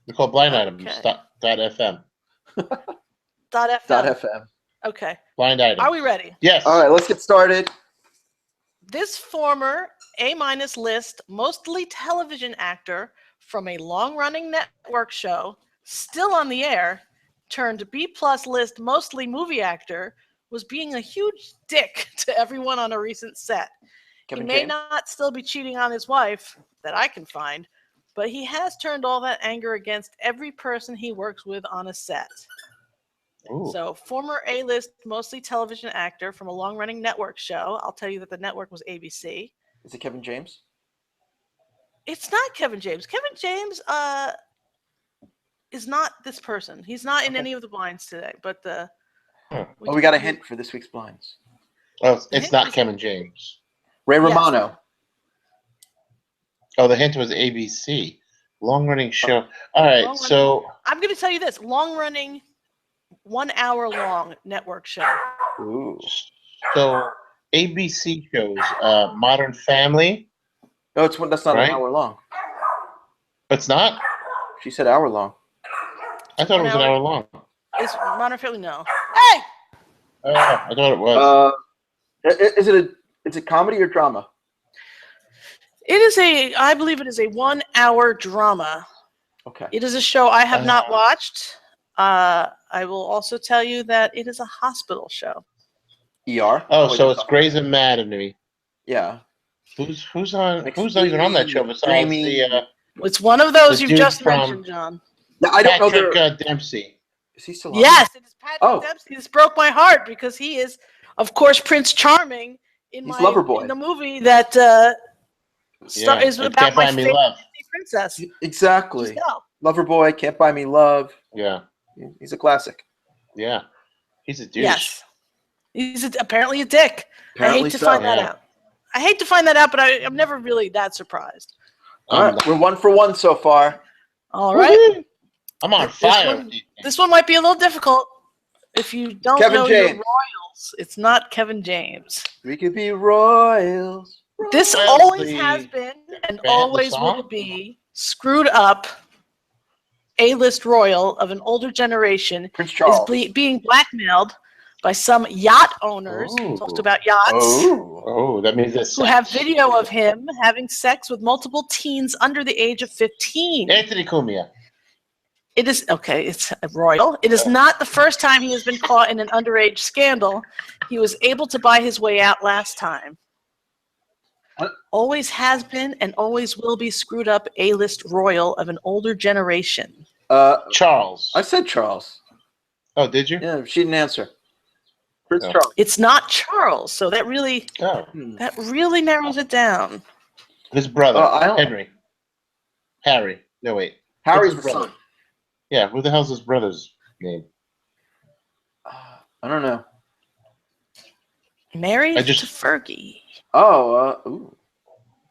We call blind items. Okay. .fm. .fm. .fm. Okay. Blind items. Are we ready? Yes. All right, let's get started. This former A- list, mostly television actor from a long-running network show, still on the air, turned B+ list, mostly movie actor, was being a huge dick to everyone on a recent set. Kevin He may James. not still be cheating on his wife, that I can find, but he has turned all that anger against every person he works with on a set. Ooh. So, former A-list, mostly television actor from a long-running network show. I'll tell you that the network was ABC. Is it Kevin James? It's not Kevin James. Kevin James is not this person. He's not in Okay. any of the blinds today. But We got a hint for this week's blinds. Oh, The it's hint not was- Kevin James. Ray Yes. Romano. Oh, the hint was ABC. Long running show. All right, Long-running- so I'm going to tell you this: long-running, 1 hour long network show. Ooh. ABC shows Modern Family. No, that's not Right. an hour long. It's not? She said hour long. I thought it was an hour long. Is Modern Family? No. Hey, Oh, I thought it was. Is it comedy or drama? it is I believe it is a 1 hour drama. Okay. It is a show I have not watched. I will also tell you that it is a hospital show. ER. So it's Grey's Anatomy. Yeah. Who's even Extremely on that show besides dreamy. the It's one of those The you've dude just from- mentioned, John. Yeah, I don't know. Patrick Dempsey? Is he still on? Yes, it is Patrick Oh. Dempsey. This broke my heart because he is, of course, Prince Charming in He's Loverboy. in the movie that is and about Can't my Buy Me favorite Love. Disney princess. Exactly. Giselle. Loverboy, Can't Buy Me Love. Yeah, He's a classic. yeah. He's a douche. Yes, he's apparently a dick. Apparently I hate to so. find that Yeah. out. I hate to find that out, but I'm never really that surprised. All right, we're 1 for 1 so far. All right, Woohoo! I'm on This fire. one- this one might be a little difficult if you don't Kevin know your James. royals. It's not Kevin James. We could be royals. This Well, always the has been and the always will song? be screwed up A-list royal of an older generation Prince is Charles. being blackmailed by some yacht owners, Ooh. talked about yachts, Oh, that means this. who have video of him having sex with multiple teens under the age of 15. Anthony Cumia. It is, okay, it's royal. It is not the first time he has been caught in an underage scandal. He was able to buy his way out last time. Always has been and always will be screwed up A-list royal of an older generation. Charles. I said Charles. Oh, did you? Yeah, she didn't answer. Prince No. Charles. It's not Charles, so that really Oh, narrows it down. his brother, I don't- Henry. Harry. No, wait. Harry's His the brother. son. Yeah, who the hell's his brother's name? I don't know. Married I just- to Fergie. Oh, ooh.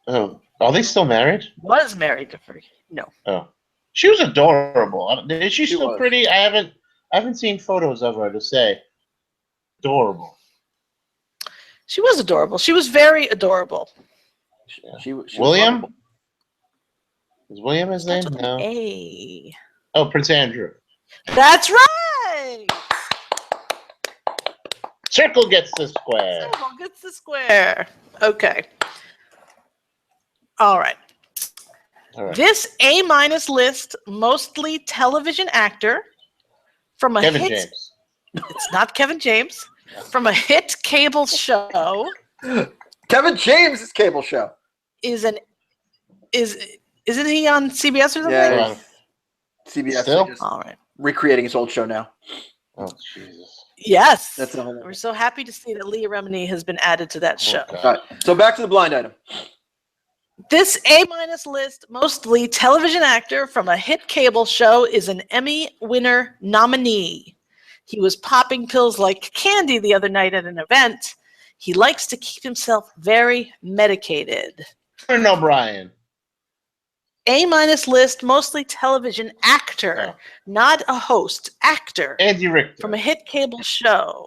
Oh, are they still married? Was married to Fergie. No. Oh, she was adorable. Is she still was. pretty? I haven't seen photos of her to say. Adorable. She was adorable. She was very adorable. She was William? lovable. Is William his name? Starts with No. an A. Oh, Prince Andrew. That's right. Circle gets the square. Circle gets the square. Okay. All right. All right. This A- list, mostly television actor from a Kevin hit. James. It's not Kevin James. From a hit cable show Kevin James' cable show. isn't he on CBS or something? Yeah, Yeah. CBS Still? is just All right. recreating his old show now. Oh, Jesus. Yes. That's a whole We're so happy to see that Leah Remini has been added to that show. Oh, God. All right, so back to the blind item. This A- list, mostly television actor from a hit cable show, is an Emmy winner nominee. He was popping pills like candy the other night at an event. He likes to keep himself very medicated. Conan O'Brien. A- list, mostly television actor, not a host, actor. Andy Richter. From a hit cable show.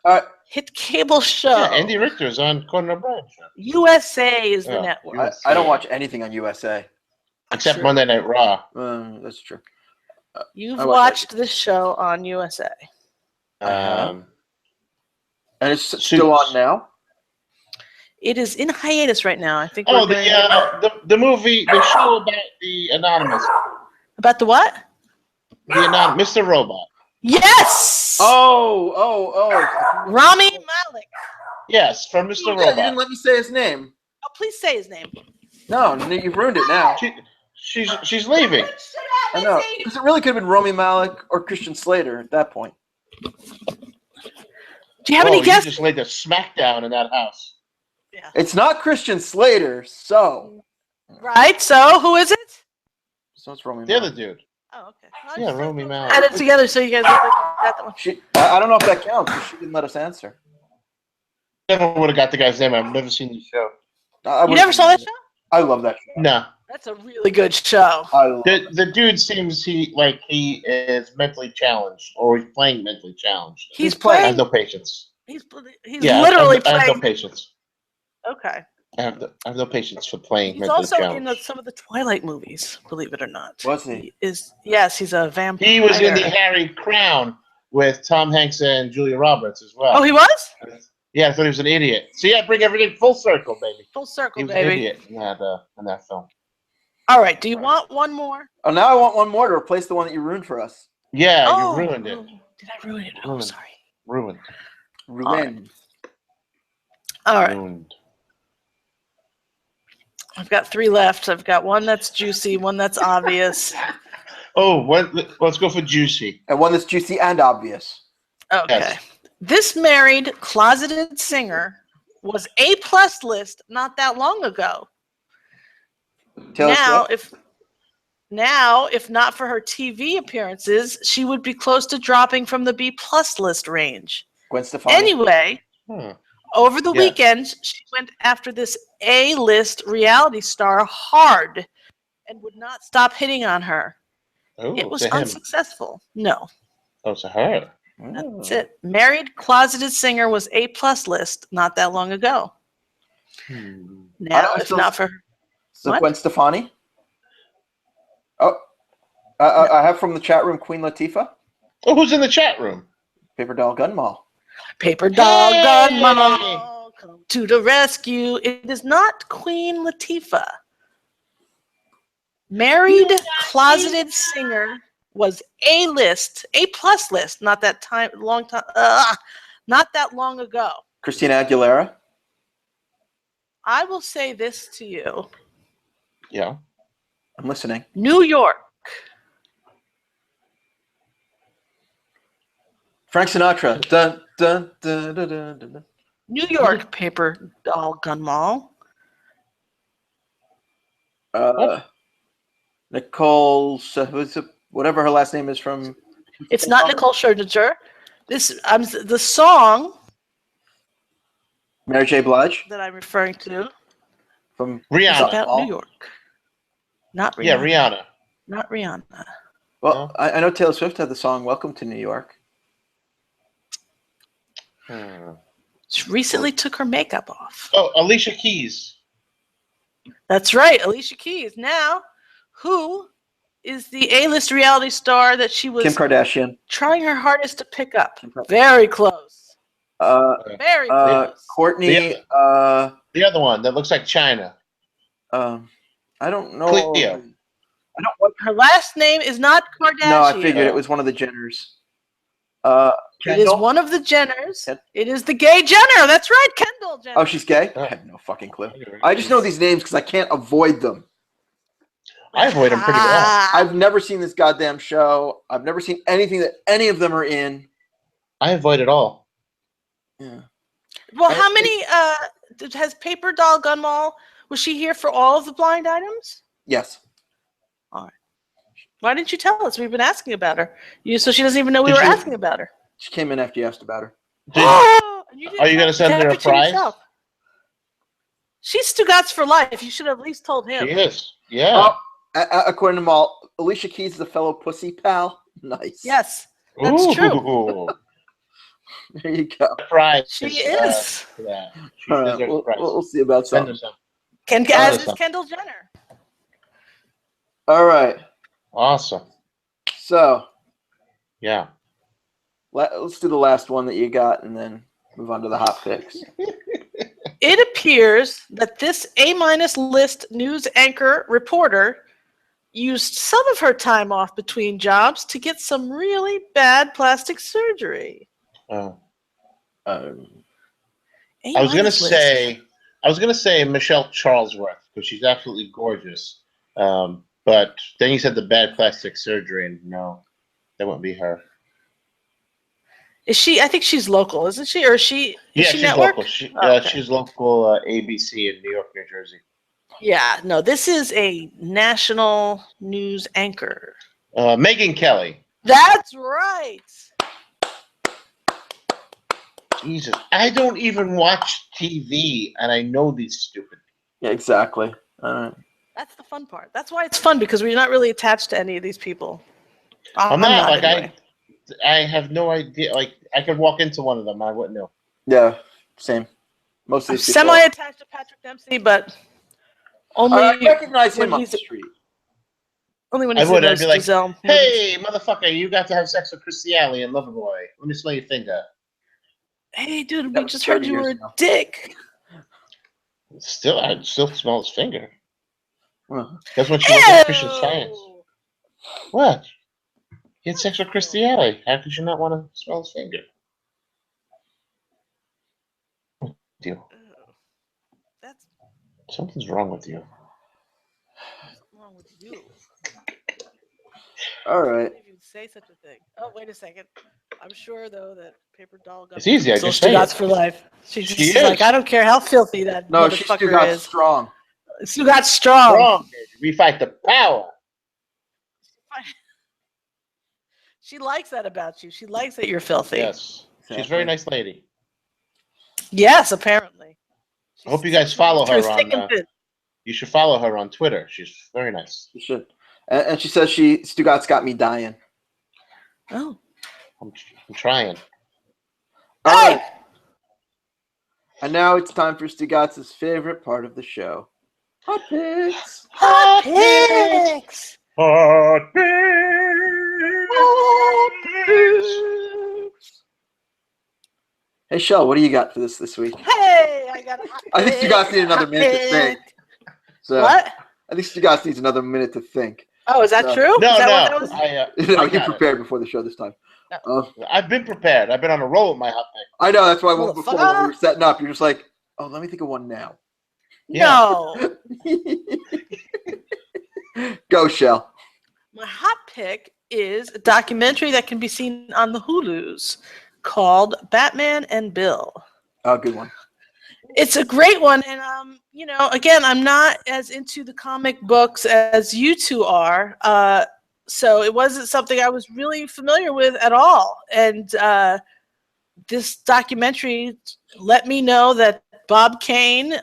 Uh, Hit cable show. Yeah, Andy Richter is on Conan O'Brien show. USA is the network. I don't watch anything on USA. Except True. Monday Night Raw. That's true. You've I watch watched this show on USA. And it's still on now? It is in hiatus right now. I think. Oh, the movie, the show about the Anonymous. About the what? The Anonymous, Mr. Robot. Yes. Oh. Rami Malek. Yes, from Mr. Yeah, Robot. you didn't let me say his name. Oh, please say his name. No, you've ruined it now. She's leaving. I know. Because it really could have been Romy Malik or Christian Slater at that point. Do you have any You guesses? just laid the smackdown in that house. Yeah. It's not Christian Slater, so. Right. So who is it? So it's Romy The Malik. other dude. Oh, okay. Yeah, Romy Malek. Add it together so you guys look like you got that one. I don't know if that counts because she didn't let us answer. Never would have got the guy's name. I've never seen the show. You never saw that show? I love that show. No. That's a really good show. I love The dude seems he is mentally challenged, or he's playing mentally challenged. He's I playing. have no patience. He's Yeah, literally I have playing. no patience. Okay. I have no patience for playing He's mentally also challenged. in some of the Twilight movies, believe it or not. Was he? Yes, he's a vampire. He was in the Harry Crown with Tom Hanks and Julia Roberts as well. Oh, he was? Yeah, I thought he was an idiot. So yeah, bring everything full circle, baby. Full circle, He was an baby. idiot in that film. All right. Do you want one more? Oh, now I want one more to replace the one that you ruined for us. Yeah, Oh, you ruined it. Did I ruin it? Oh, Ruined. sorry. Ruined. Ruined. All right. Ruined. I've got 3 left. I've got one that's juicy, one that's obvious. Oh, let's go for juicy. And one that's juicy and obvious. Okay. Yes. This married closeted singer was A+ list not that long ago. Taylor Swift? If not for her TV appearances, she would be close to dropping from the B+ list range. Gwen Stefani. Anyway, over the Yeah. weekend, she went after this A-list reality star hard and would not stop hitting on her. Oh, It was to him. unsuccessful. No, Oh, to her. that's it. Married closeted singer was A+ list not that long ago. Now, if not for her. So What? Gwen Stefani. Oh, I have from the chat room Queen Latifah. Oh, who's in the chat room? Paper Doll Gun Mall. Paper Dog Hey! Gun Mall, come to the rescue. It is not Queen Latifah. Married closeted singer was A+ list, not that long ago. Christina Aguilera. I will say this to you. Yeah. I'm listening. New York. Frank Sinatra. Dun, dun, dun, dun, dun, dun, dun. New York Paper Doll Gun Mall. Nicole, whatever her last name is from. It's not Nicole Scherzinger. The song Mary J. Blige that I'm referring to from is Rihanna. about New York. Not Rihanna. Yeah, Rihanna. Not Rihanna. Well, I know Taylor Swift had the song "Welcome to New York." She recently took her makeup off. Oh, Alicia Keys. That's right, Alicia Keys. Now, who is the A-list reality star that she was Kim Kardashian. trying her hardest to pick up? Very close. Very close. Courtney. The other one that looks like China. I don't know. Cleo. Her last name is not Kardashian. No, I figured it was one of the Jenners. It is one of the Jenners. It is the gay Jenner. That's right, Kendall Jenner. Oh, she's gay? I have no fucking clue. I just know these names because I can't avoid them. I avoid them pretty well. I've never seen this goddamn show. I've never seen anything that any of them are in. I avoid it all. Yeah. Well, how many has Paper Doll Gun Mall? Was she here for all of the blind items? Yes. Why didn't you tell us? We've been asking about her. So she doesn't even know we Did were you- asking about her. She came in after you asked about her. And you didn't Are you tell gonna us, send kept her a it to prize? yourself. She's Stugots for life. You should have at least told him. She is. Yeah. According to Mal, Alicia Keys is a fellow pussy pal. Nice. Yes, that's true. Ooh. There you go. Prize. She is. Yeah. She All right, deserves a prize. we'll see about Send her something. some. As is Awesome. Kendall Jenner. All right. Awesome. So Yeah. let's do the last one that you got, and then move on to the hot picks. It appears that this A-list news anchor reporter used some of her time off between jobs to get some really bad plastic surgery. I A- was gonna list. say Michelle Charlesworth because she's absolutely gorgeous. But then you said the bad plastic surgery, and no, that wouldn't be her. Is she? I think she's local, isn't she? Or is she? Is Yeah, she she's network? local. She's Okay. local ABC in New York, New Jersey. Yeah. No, this is a national news anchor. Megan Kelly. That's right. Jesus, I don't even watch TV, and I know these stupid. Yeah, exactly. All right. That's the fun part. That's why it's fun because we're not really attached to any of these people. I'm not like anyway. I have no idea. Like I could walk into one of them, I wouldn't know. Yeah, same. Most of I'm these people. semi-attached to Patrick Dempsey, but only I recognize when him on he's the street. only when I he's would. in I'd those be like, Giselle movies. "Hey, motherfucker, you got to have sex with Christy Alley and Loverboy. Let me smell your finger." Hey, dude, That we was just heard 30 you years were a ago. dick. I'd still smell his finger. Huh. That's when she was in Christian Ew! Science. What? He had sex with Christy Alley. How could you not want to smell his finger? You. Ew. That's Something's wrong with you. something wrong with you. All I right. can't even say such a thing. Oh, wait a second. I'm sure though that Paper Doll got It's easy, I so just say it. Stugots for life. She's She just is. like, I don't care how filthy that No, she still motherfucker got is. strong. Stugots strong. Wrong, baby. We fight the power. She likes that about you. She likes that you're filthy. Yes. She's a Exactly. very nice lady. Yes, apparently. I hope you guys follow Through her thick and on. thin. You should follow her on Twitter. She's very nice. You should. And she says Stugots got me dying. Oh. I'm trying. All Hey! right. And now it's time for Stugots' favorite part of the show. Hot picks. Hot picks! Hot Hey, Shelle, what do you got for this week? Hey! I got a hot I think pick, Stugots need another hot minute to think. pick. So What? I think Stugots needs another minute to think. Oh, is that No. true? No, Is that what that no. was? I He got it. prepared before the show this time. I've been prepared. I've been on a roll with my hot pick. I know, that's why Motherfucker. before when we were setting up, you're just like, oh, let me think of one now. No. Go, Shelle. My hot pick is a documentary that can be seen on the Hulus called Batman and Bill. Oh, good one. It's a great one, and again, I'm not as into the comic books as you two are, so it wasn't something I was really familiar with at all. And this documentary let me know that Bob Kane,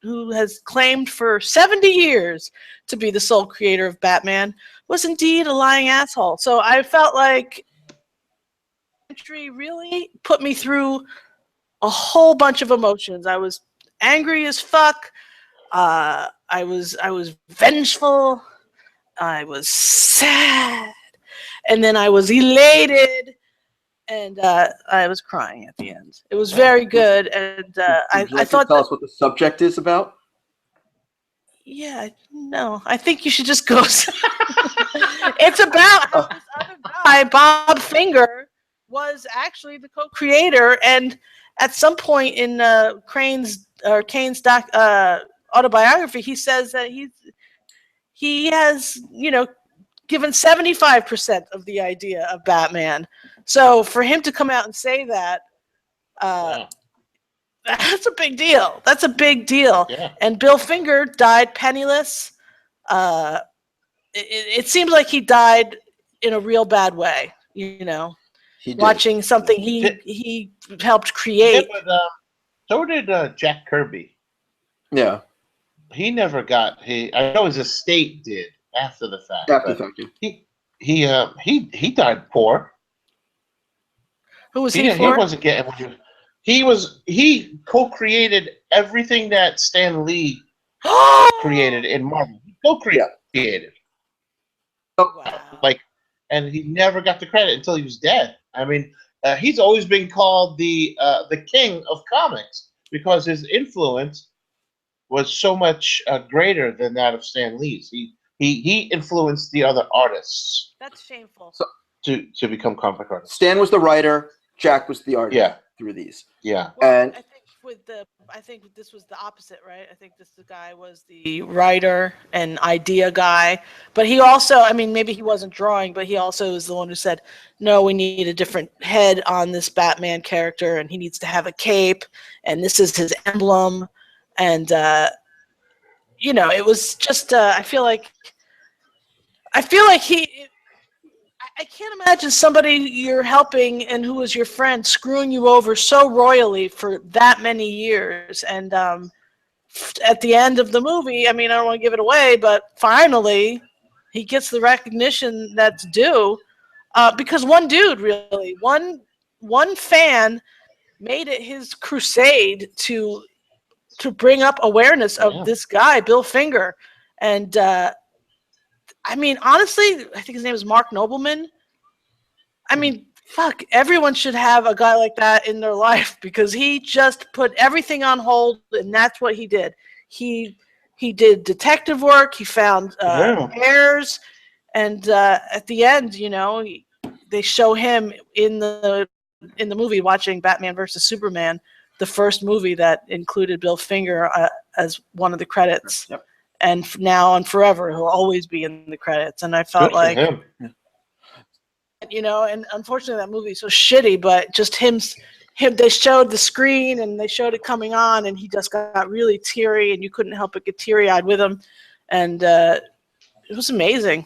who has claimed for 70 years to be the sole creator of Batman, was indeed a lying asshole. So I felt like the documentary really put me through a whole bunch of emotions. I was angry as fuck. I was vengeful. I was sad, and then I was elated, and I was crying at the end. It was very good, and Would you I like to thought tell that. us what the subject is about? Yeah, no, I think you should just go. It's about how this other guy, Bob Finger, was actually the co-creator, and at some point in Kane's autobiography, he says that he has given 75% of the idea of Batman. So for him to come out and say that, Wow. That's a big deal. That's a big deal. Yeah. And Bill Finger died penniless. It seems like he died in a real bad way. You know, He did. watching something he helped create. Yeah, but so did Jack Kirby. Yeah. He never got. I know his estate did after the fact. After but the fact. he died poor. Who was He he for? wasn't getting. He co-created everything that Stan Lee created in Marvel. He co-created. Wow. Like, and he never got the credit until he was dead. I mean, he's always been called the king of comics because his influence was so much greater than that of Stan Lee's. He influenced the other artists That's shameful. So, to become comic artists. Stan was the writer. Jack was the artist. Yeah. Through these. Yeah. Well, And I think this was the opposite, right? I think this guy was the writer and idea guy, but he also, I mean, maybe he wasn't drawing, but he also is the one who said, "No, we need a different head on this Batman character, and he needs to have a cape, and this is his emblem." And you know, it was just, I feel like I can't imagine somebody you're helping and who is your friend screwing you over so royally for that many years. And at the end of the movie, I mean, I don't want to give it away, but finally he gets the recognition that's due because one dude, really, one fan made it his crusade to bring up awareness of this guy, Bill Finger. And I mean, honestly, I think his name is Mark Nobleman. I mean, fuck, everyone should have a guy like that in their life because he just put everything on hold, and that's what he did. He did detective work. He found errors, and at the end, you know, they show him in the movie watching Batman versus Superman, the first movie that included Bill Finger as one of the credits. Yep. And now and forever, he'll always be in the credits. And I felt Good for him. you know, and unfortunately that movie is so shitty, but just him, they showed the screen and they showed it coming on, and he just got really teary, and you couldn't help but get teary-eyed with him. And it was amazing.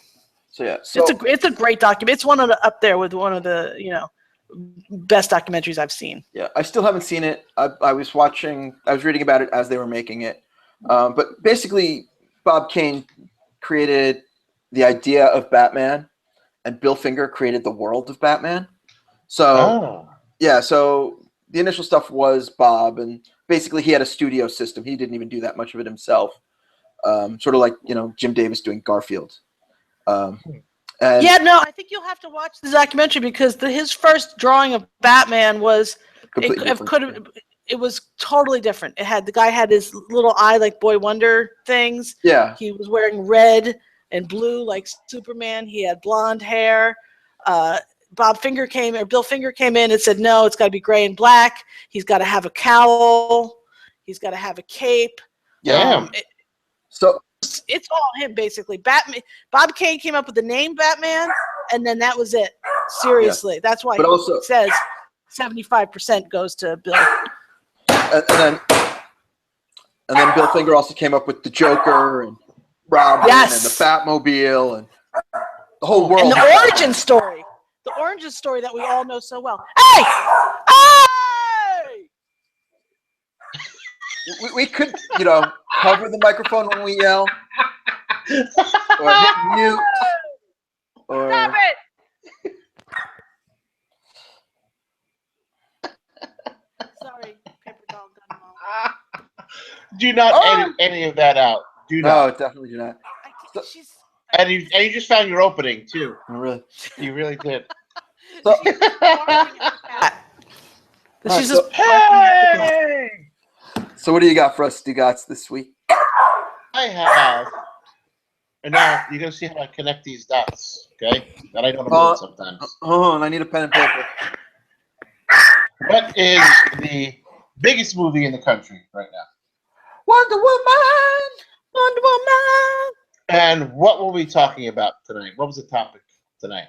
So yeah, it's a great document. It's up there with one of the, you know, best documentaries I've seen. Yeah, I still haven't seen it. I was reading about it as they were making it. But basically, Bob Kane created the idea of Batman, and Bill Finger created the world of Batman. So yeah, so the initial stuff was Bob, and basically he had a studio system. He didn't even do that much of it himself. Sort of like, you know, Jim Davis doing Garfield. Yeah, no, I think you'll have to watch the documentary because his first drawing of Batman was it was totally different. The guy had his little eye like Boy Wonder things. Yeah. He was wearing red and blue like Superman. He had blonde hair. Bill Finger came in and said, no, it's got to be gray and black. He's got to have a cowl. He's got to have a cape. Yeah. So it's all him basically. Bob Kane came up with the name Batman, and then that was it. Seriously, that's why it says 75% goes to Bill. And then Bill Finger also came up with the Joker and Robin and the Batmobile and the whole world. And the origin story. The origin story that we all know so well. Hey! Hey! We could, you know, cover the microphone when we yell. Or hit mute. Or... Stop it! Sorry, paper doll gun mom. Do not edit any of that out. Do not. No, definitely do not. And you just found your opening too. Oh, really? You really did. So, hey! So what do you got for us, Stugots, this week? I have. And now you're gonna see how I connect these dots, okay? That I don't know sometimes. Oh, and I need a pen and paper. What is the biggest movie in the country right now? Wonder Woman! Wonder Woman! And what were we talking about tonight? What was the topic tonight?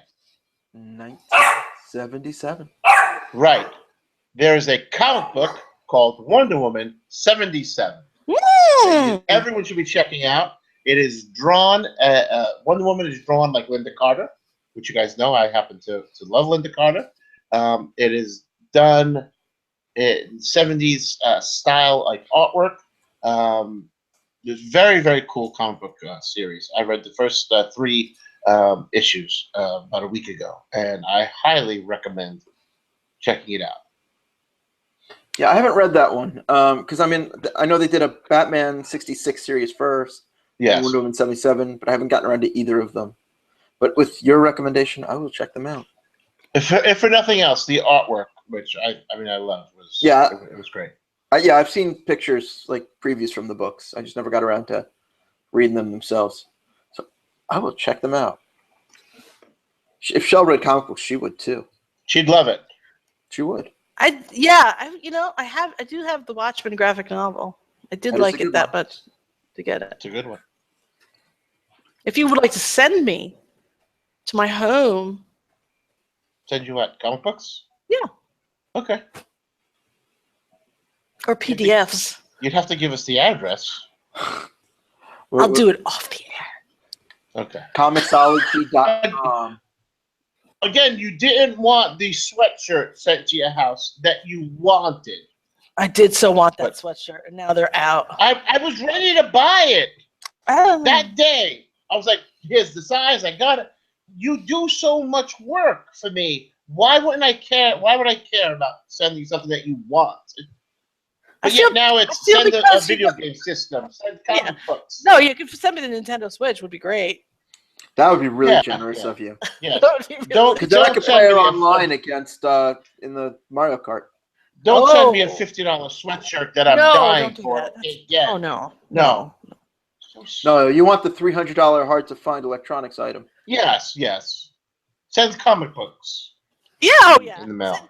1977. Right. There is a comic book called Wonder Woman 77. Mm. Everyone should be checking out. It is drawn. Wonder Woman is drawn like Linda Carter, which you guys know. I happen to love Linda Carter. It is done in 70s style, like artwork. It's very, very cool comic book series. I read the first 3 issues about a week ago, and I highly recommend checking it out. Yeah, I haven't read that one because I know they did a Batman 66 series first, and Yes. Wonder Woman 77, but I haven't gotten around to either of them. But with your recommendation, I will check them out. If for nothing else, the artwork, which I love, was it was great. Yeah, I've seen pictures like previews from the books. I just never got around to reading them themselves. So I will check them out. If Shelle read comic books, she would too. She'd love it. She would. I do have the Watchmen graphic novel. I did That is like a it good that one. much to get it. It's a good one. If you would like to send me to my home, Send you what? Comic books? Yeah. Okay. or PDFs, You'd have to give us the address. I'll do it off the air. Okay. Comixology.com. Again, you didn't want the sweatshirt sent to your house that you wanted. I did so want that sweatshirt, and now they're out. I was ready to buy it that day. I was like, here's the size. I got it. You do so much work for me. Why wouldn't I care? Why would I care about sending you something that you want? But yet now it's send a video game system, send comic books. No, you could send me the Nintendo Switch. Would be great. That would be really generous of you. Yeah. That would be really Don't Because then I could send play it me online against in the Mario Kart. Don't send me a $50 sweatshirt that I'm dying don't do for. that. Yeah. Oh no. No, you want the $300 hard to find electronics item. Yes. Send comic books. Yeah. Oh yeah. In the mail.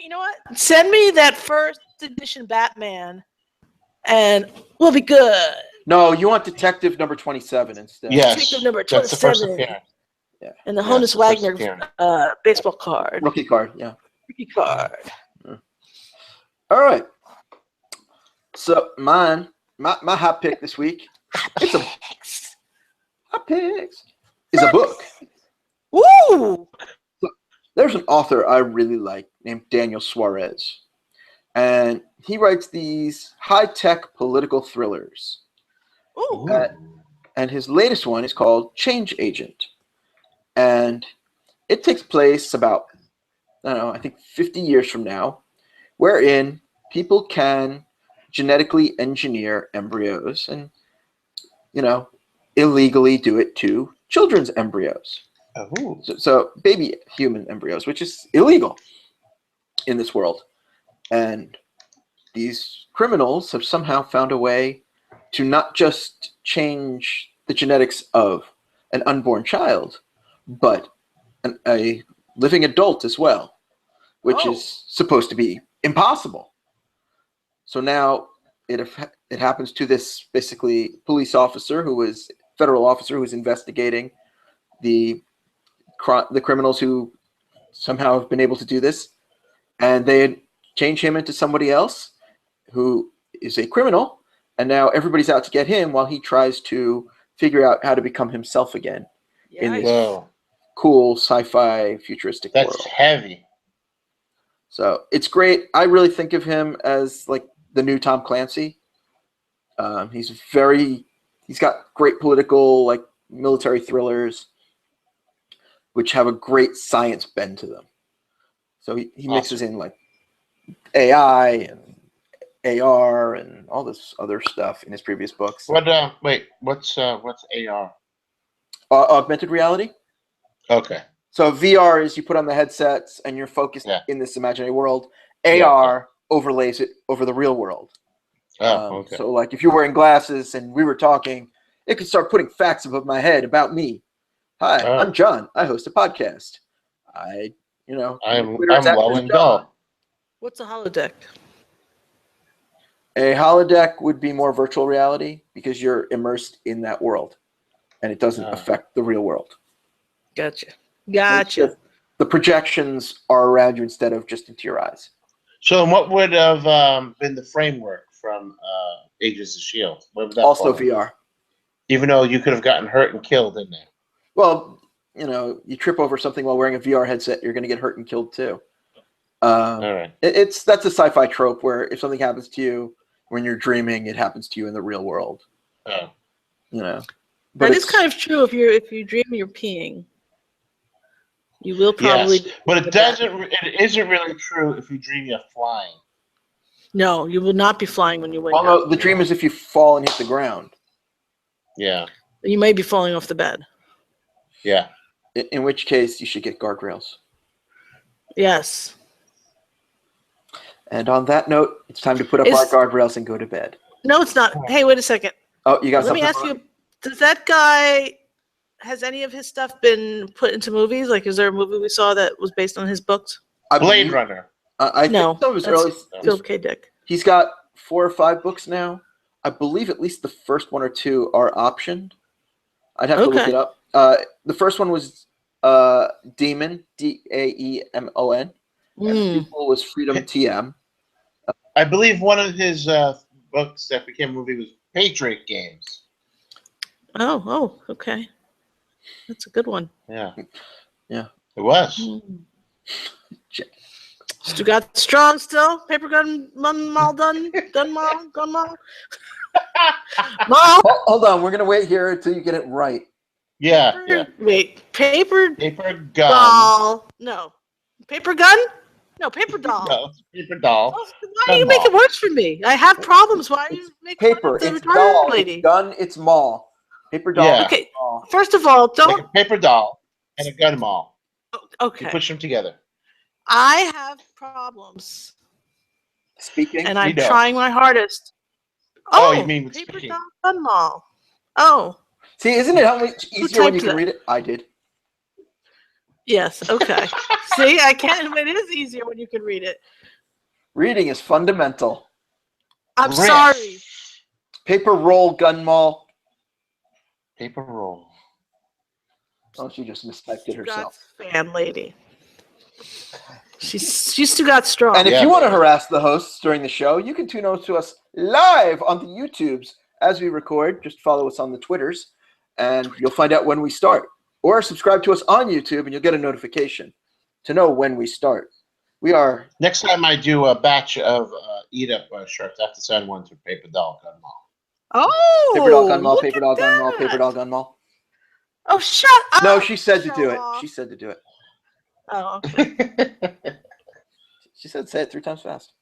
You know what? Send me that first edition Batman, and we'll be good. No, you want Detective number 27 instead. Yes. Detective number That's the first 27. appearance. Yeah. And the Yeah, Honus the first Wagner appearance. baseball card. Rookie card, yeah. Rookie card. All right. So my hot pick this week, it's a hot picks is a book. Woo! There's an author I really like named Daniel Suarez, and he writes these high-tech political thrillers. Ooh. And his latest one is called Change Agent, and it takes place about, I think 50 years from now, wherein people can genetically engineer embryos and, illegally do it to children's embryos. Oh. So baby human embryos, which is illegal in this world. And these criminals have somehow found a way to not just change the genetics of an unborn child, but a living adult as well, which is supposed to be impossible. So now it happens to this basically police officer federal officer who is investigating the criminals who somehow have been able to do this, and they change him into somebody else who is a criminal, and now everybody's out to get him while he tries to figure out how to become himself again in this cool sci-fi futuristic world. That's heavy. So it's great. I really think of him as like the new Tom Clancy. He's got great political, like military thrillers, which have a great science bend to them. So he mixes in like AI and AR and all this other stuff in his previous books. What's AR? Augmented reality. Okay. So VR is you put on the headsets and you're focused in this imaginary world. AR overlays it over the real world. Okay. So like if you're wearing glasses and we were talking, it could start putting facts above my head about me. Hi, I'm John. I host a podcast. I'm low and dull. What's a holodeck? A holodeck would be more virtual reality because you're immersed in that world, and it doesn't affect the real world. Gotcha. The projections are around you instead of just into your eyes. So what would have been the framework from Agents of Shield? Where would that Also fall in? VR. Even though you could have gotten hurt and killed in there. Well, you trip over something while wearing a VR headset, you're going to get hurt and killed too. All right. That's a sci-fi trope where if something happens to you when you're dreaming, it happens to you in the real world. Oh. But That is kind of true. If you dream you're peeing, you will probably. Yes, but it isn't really true if you dream you're flying. No, you will not be flying when you wake although up. the dream is if you fall and hit the ground. Yeah. You may be falling off the bed. Yeah. In which case, you should get guardrails. Yes. And on that note, it's time to put up our guardrails and go to bed. No, it's not. Hey, wait a second. Oh, you got Let something? me ask you, does that guy, has any of his stuff been put into movies? Like, is there a movie we saw that was based on his books? Blade Runner. I think some of his early. Philip K. Dick. He's got 4 or 5 books now. I believe at least the first 1 or 2 are optioned. I'd have to look it up. The first one was Demon, Daemon. And the sequel was Freedom TM. I believe one of his books that became a movie was Patriot Games. Oh, okay. That's a good one. Yeah. Yeah. It was. Stugots strong still? Paper gun mall done? Gun mall? Mall? Hold on, we're going to wait here until you get it right. Yeah. Wait, paper gun. doll. No. Paper gun? No, paper doll. No, paper doll. Oh, why do you make it worse for me? I have problems. Why are you making paper? The It's doll. lady? It's gun. It's mall. Paper doll. Yeah. Okay. First of all, don't. Like a paper doll and a gun mall. Okay. You push them together. I have problems. Speaking. And I'm trying my hardest. Oh, you mean with paper speaking. doll gun mall. Oh. See, isn't it how much easier when you can read it? I did. Yes. Okay. See, I can. It is easier when you can read it. Reading is fundamental. I'm sorry. Paper roll gun mall. Paper roll. Oh, she just mistyped it herself. Fan lady. She's still got strong. And if you want to harass the hosts during the show, you can tune in to us live on the YouTubes as we record. Just follow us on the Twitters, and you'll find out when we start. Or subscribe to us on YouTube, and you'll get a notification to know when we start. We are... Next time I do a batch of eat-up shirts, I have to send one to Paper Doll Gun Mall. Oh! Paper Doll Gun Mall, Paper Doll Gun Mall, Paper Doll Gun Mall. Oh, shut up! No, she said to do it. She said to do it. Oh, okay. She said say it 3 times fast.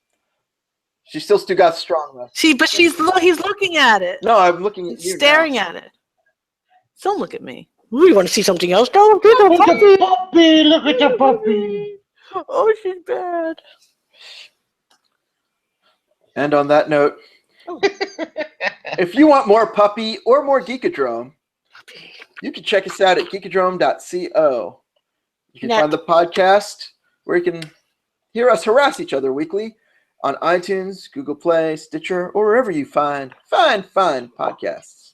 She still got strong, though. He's looking at it. No, I'm looking at you staring at it. Don't look at me. Ooh, you want to see something else? Don't look at the puppy. Look at the puppy. Oh, she's bad. And on that note, if you want more puppy or more Geekodrome, you can check us out at geekodrome.co. You can find the podcast where you can hear us harass each other weekly on iTunes, Google Play, Stitcher, or wherever you find fine podcasts.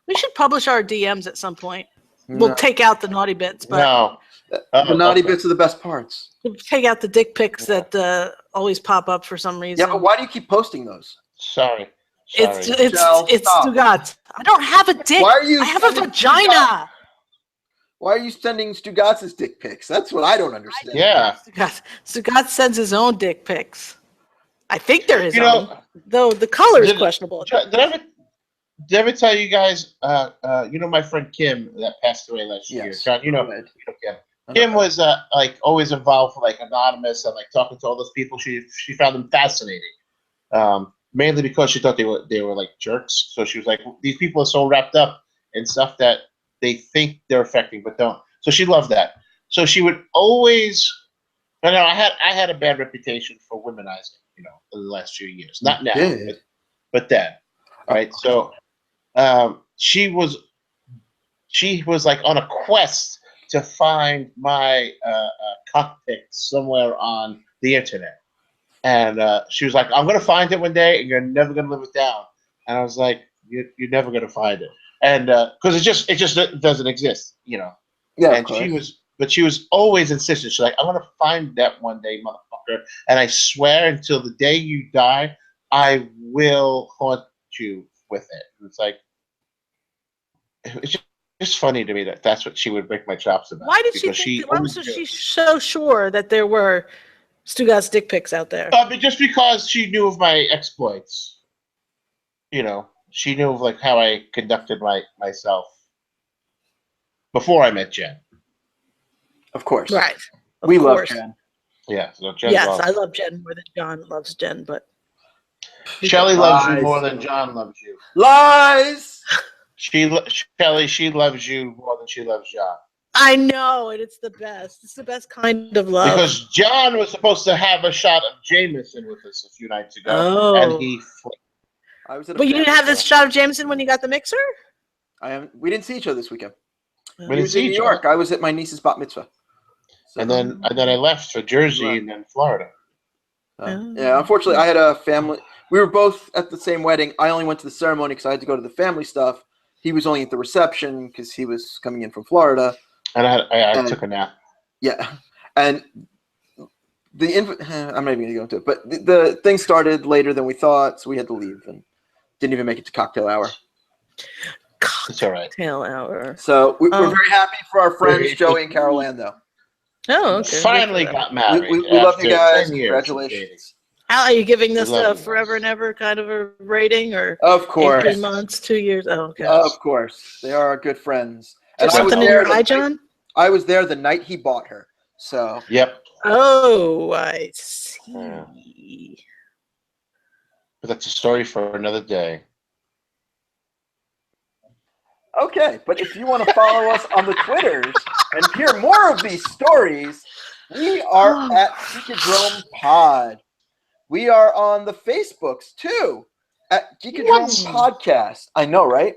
We should publish our DMs at some point. No. We'll take out the naughty bits, but no. The naughty bits are the best parts. We'll take out the dick pics that always pop up for some reason. Yeah, but why do you keep posting those? Sorry. It's Stugots. I don't have a dick. Why are you? I have a vagina. Why are you sending Stugots' dick pics? That's what I don't understand. Yeah. Stugots sends his own dick pics. I think they're his own. Though the color is questionable. Did I ever tell you guys, my friend Kim that passed away last year? John, you know Kim. Kim was always involved with Anonymous and talking to all those people. She found them fascinating. Mainly because she thought they were jerks. So she was like, these people are so wrapped up in stuff that they think they're affecting but don't. So she loved that. So she would always, I had a bad reputation for womenizing, in the last few years. Not now, but then. All right. So she was on a quest to find my cockpit somewhere on the internet. And she was like, I'm going to find it one day, and you're never going to live it down. And I was like, you're never going to find it. And because it just doesn't exist, Yeah. And she was always insistent. She's like, I'm going to find that one day, motherfucker. stalker, and I swear until the day you die, I will haunt you with it. And it's like, it's just funny to me that that's what she would break my chops about. Why did she because think? Why was she so sure that there were Stugots dick pics out there? But just because she knew of my exploits, you know, she knew of like how I conducted myself before I met Jen. Of course. Right. We love Jen. Yeah. So Jen's Yes, awesome. I love Jen more than John loves Jen, but Shelle loves you Lies. more than John loves you. Lies! Shelle, she loves you more than she loves John. I know, and it's the best. It's the best kind of love. Because John was supposed to have a shot of Jameson with us a few nights ago, and he. I was at a But you didn't family have this show. shot of Jameson when you got the mixer? We didn't see each other this weekend. We He didn't was see in New each York. other. I was at my niece's bat mitzvah. So, And then I left for Jersey and then Florida. yeah, unfortunately, I had a family. We were both at the same wedding. I only went to the ceremony because I had to go to the family stuff. He was only at the reception because he was coming in from Florida. And I took a nap. Yeah, and I'm not even gonna go into it, but the thing started later than we thought, so we had to leave and didn't even make it to cocktail hour. It's all right. Cocktail hour. So we're very happy for our friends Joey and Carol Ann, though. Oh, okay. Finally got married. We love you guys. 10 years of Congratulations. How are you giving this love a you guys. forever and ever kind of a rating, or Of course. 18 months, 2 years? Oh, okay. Of course. They are our good friends. There's And I was something in there your eye, John? I was there the night he bought her. So Yep. Oh, I see. Yeah. But that's a story for another day. okay, but if you want to follow us on the Twitters and hear more of these stories, we are at Geekodrome Pod. We are on the Facebooks too at Geekodrome Podcast. I know, right?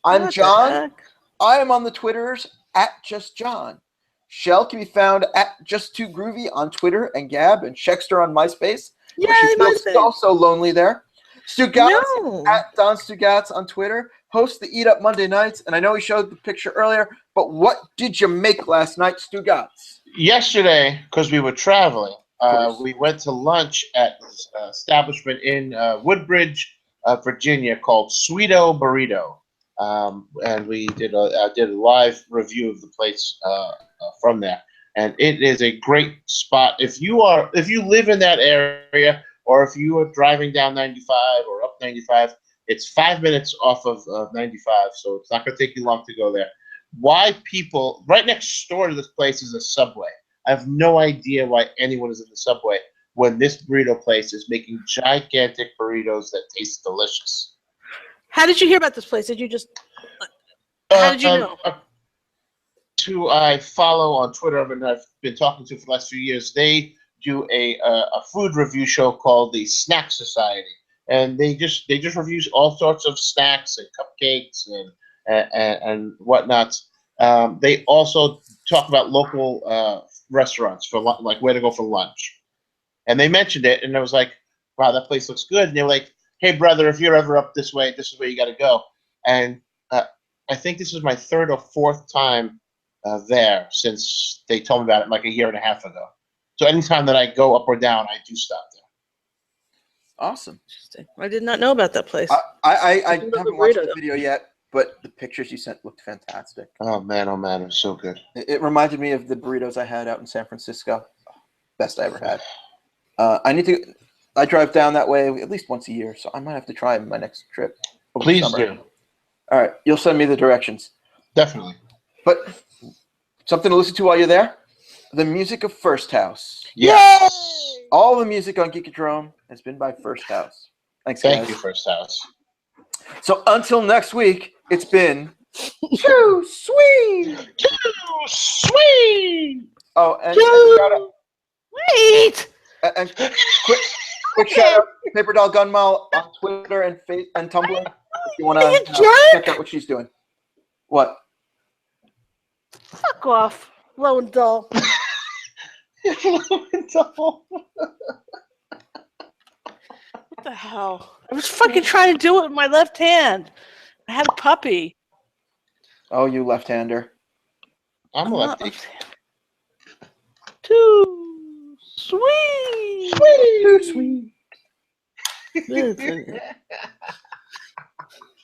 I'm What the John. heck? I am on the Twitters at Just John. Shelle can be found at Just Too Groovy on Twitter and Gab, and Shexter on MySpace. Yeah, She feels MySpace. so lonely there. Stugots No. at Don Stugots on Twitter. Hosts the Eat Up Monday nights, and I know he showed the picture earlier, but what did you make last night, Stugots? Yesterday, because we were traveling, course. we went to lunch at this establishment in Woodbridge, Virginia called Sweeto Burrito. And we did a live review of the place from there, and it is a great spot. If you live in that area, or if you are driving down 95 or up 95, it's 5 minutes off of 95, so it's not going to take you long to go there. Why people right next door to this place is a Subway. I have no idea why anyone is in the Subway when this burrito place is making gigantic burritos that taste delicious. How did you hear about this place? Did you just? How did you know? Who I follow on Twitter and I've been talking to for the last few years, they do a food review show called the Snack Society, and they just review all sorts of snacks and cupcakes and whatnot. They also talk about local restaurants for like where to go for lunch, and they mentioned it, and I was like, wow, that place looks good. And they were like, hey brother, if you're ever up this way, this is where you got to go. And I think this is my third or fourth time there since they told me about it like a year and a half ago. So anytime that I go up or down, I do stop there. Awesome. Interesting. I did not know about that place. I haven't watched the burrito, video yet, but the pictures you sent looked fantastic. Oh man, it was so good. It reminded me of the burritos I had out in San Francisco. Best I ever had. I drive down that way at least once a year, so I might have to try my next trip. Please do. All right, you'll send me the directions. Definitely. But something to listen to while you're there? The music of First House. Yes. All the music on Geekodrome has been by First House. Thanks, guys. Thank you, First House. So until next week, it's been too sweet. Too sweet. Oh, and shout out. Wait. And quick shout out to Paper Doll Gunmal on Twitter and Tumblr. If you want to check out what she's doing. What? Fuck off, low and dull. Low and dull. What the hell? I was fucking trying to do it with my left hand. I had a puppy. Oh, you left-hander. I'm a lefty. Too sweet. too sweet.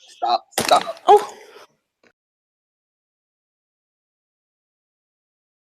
Stop. Oh.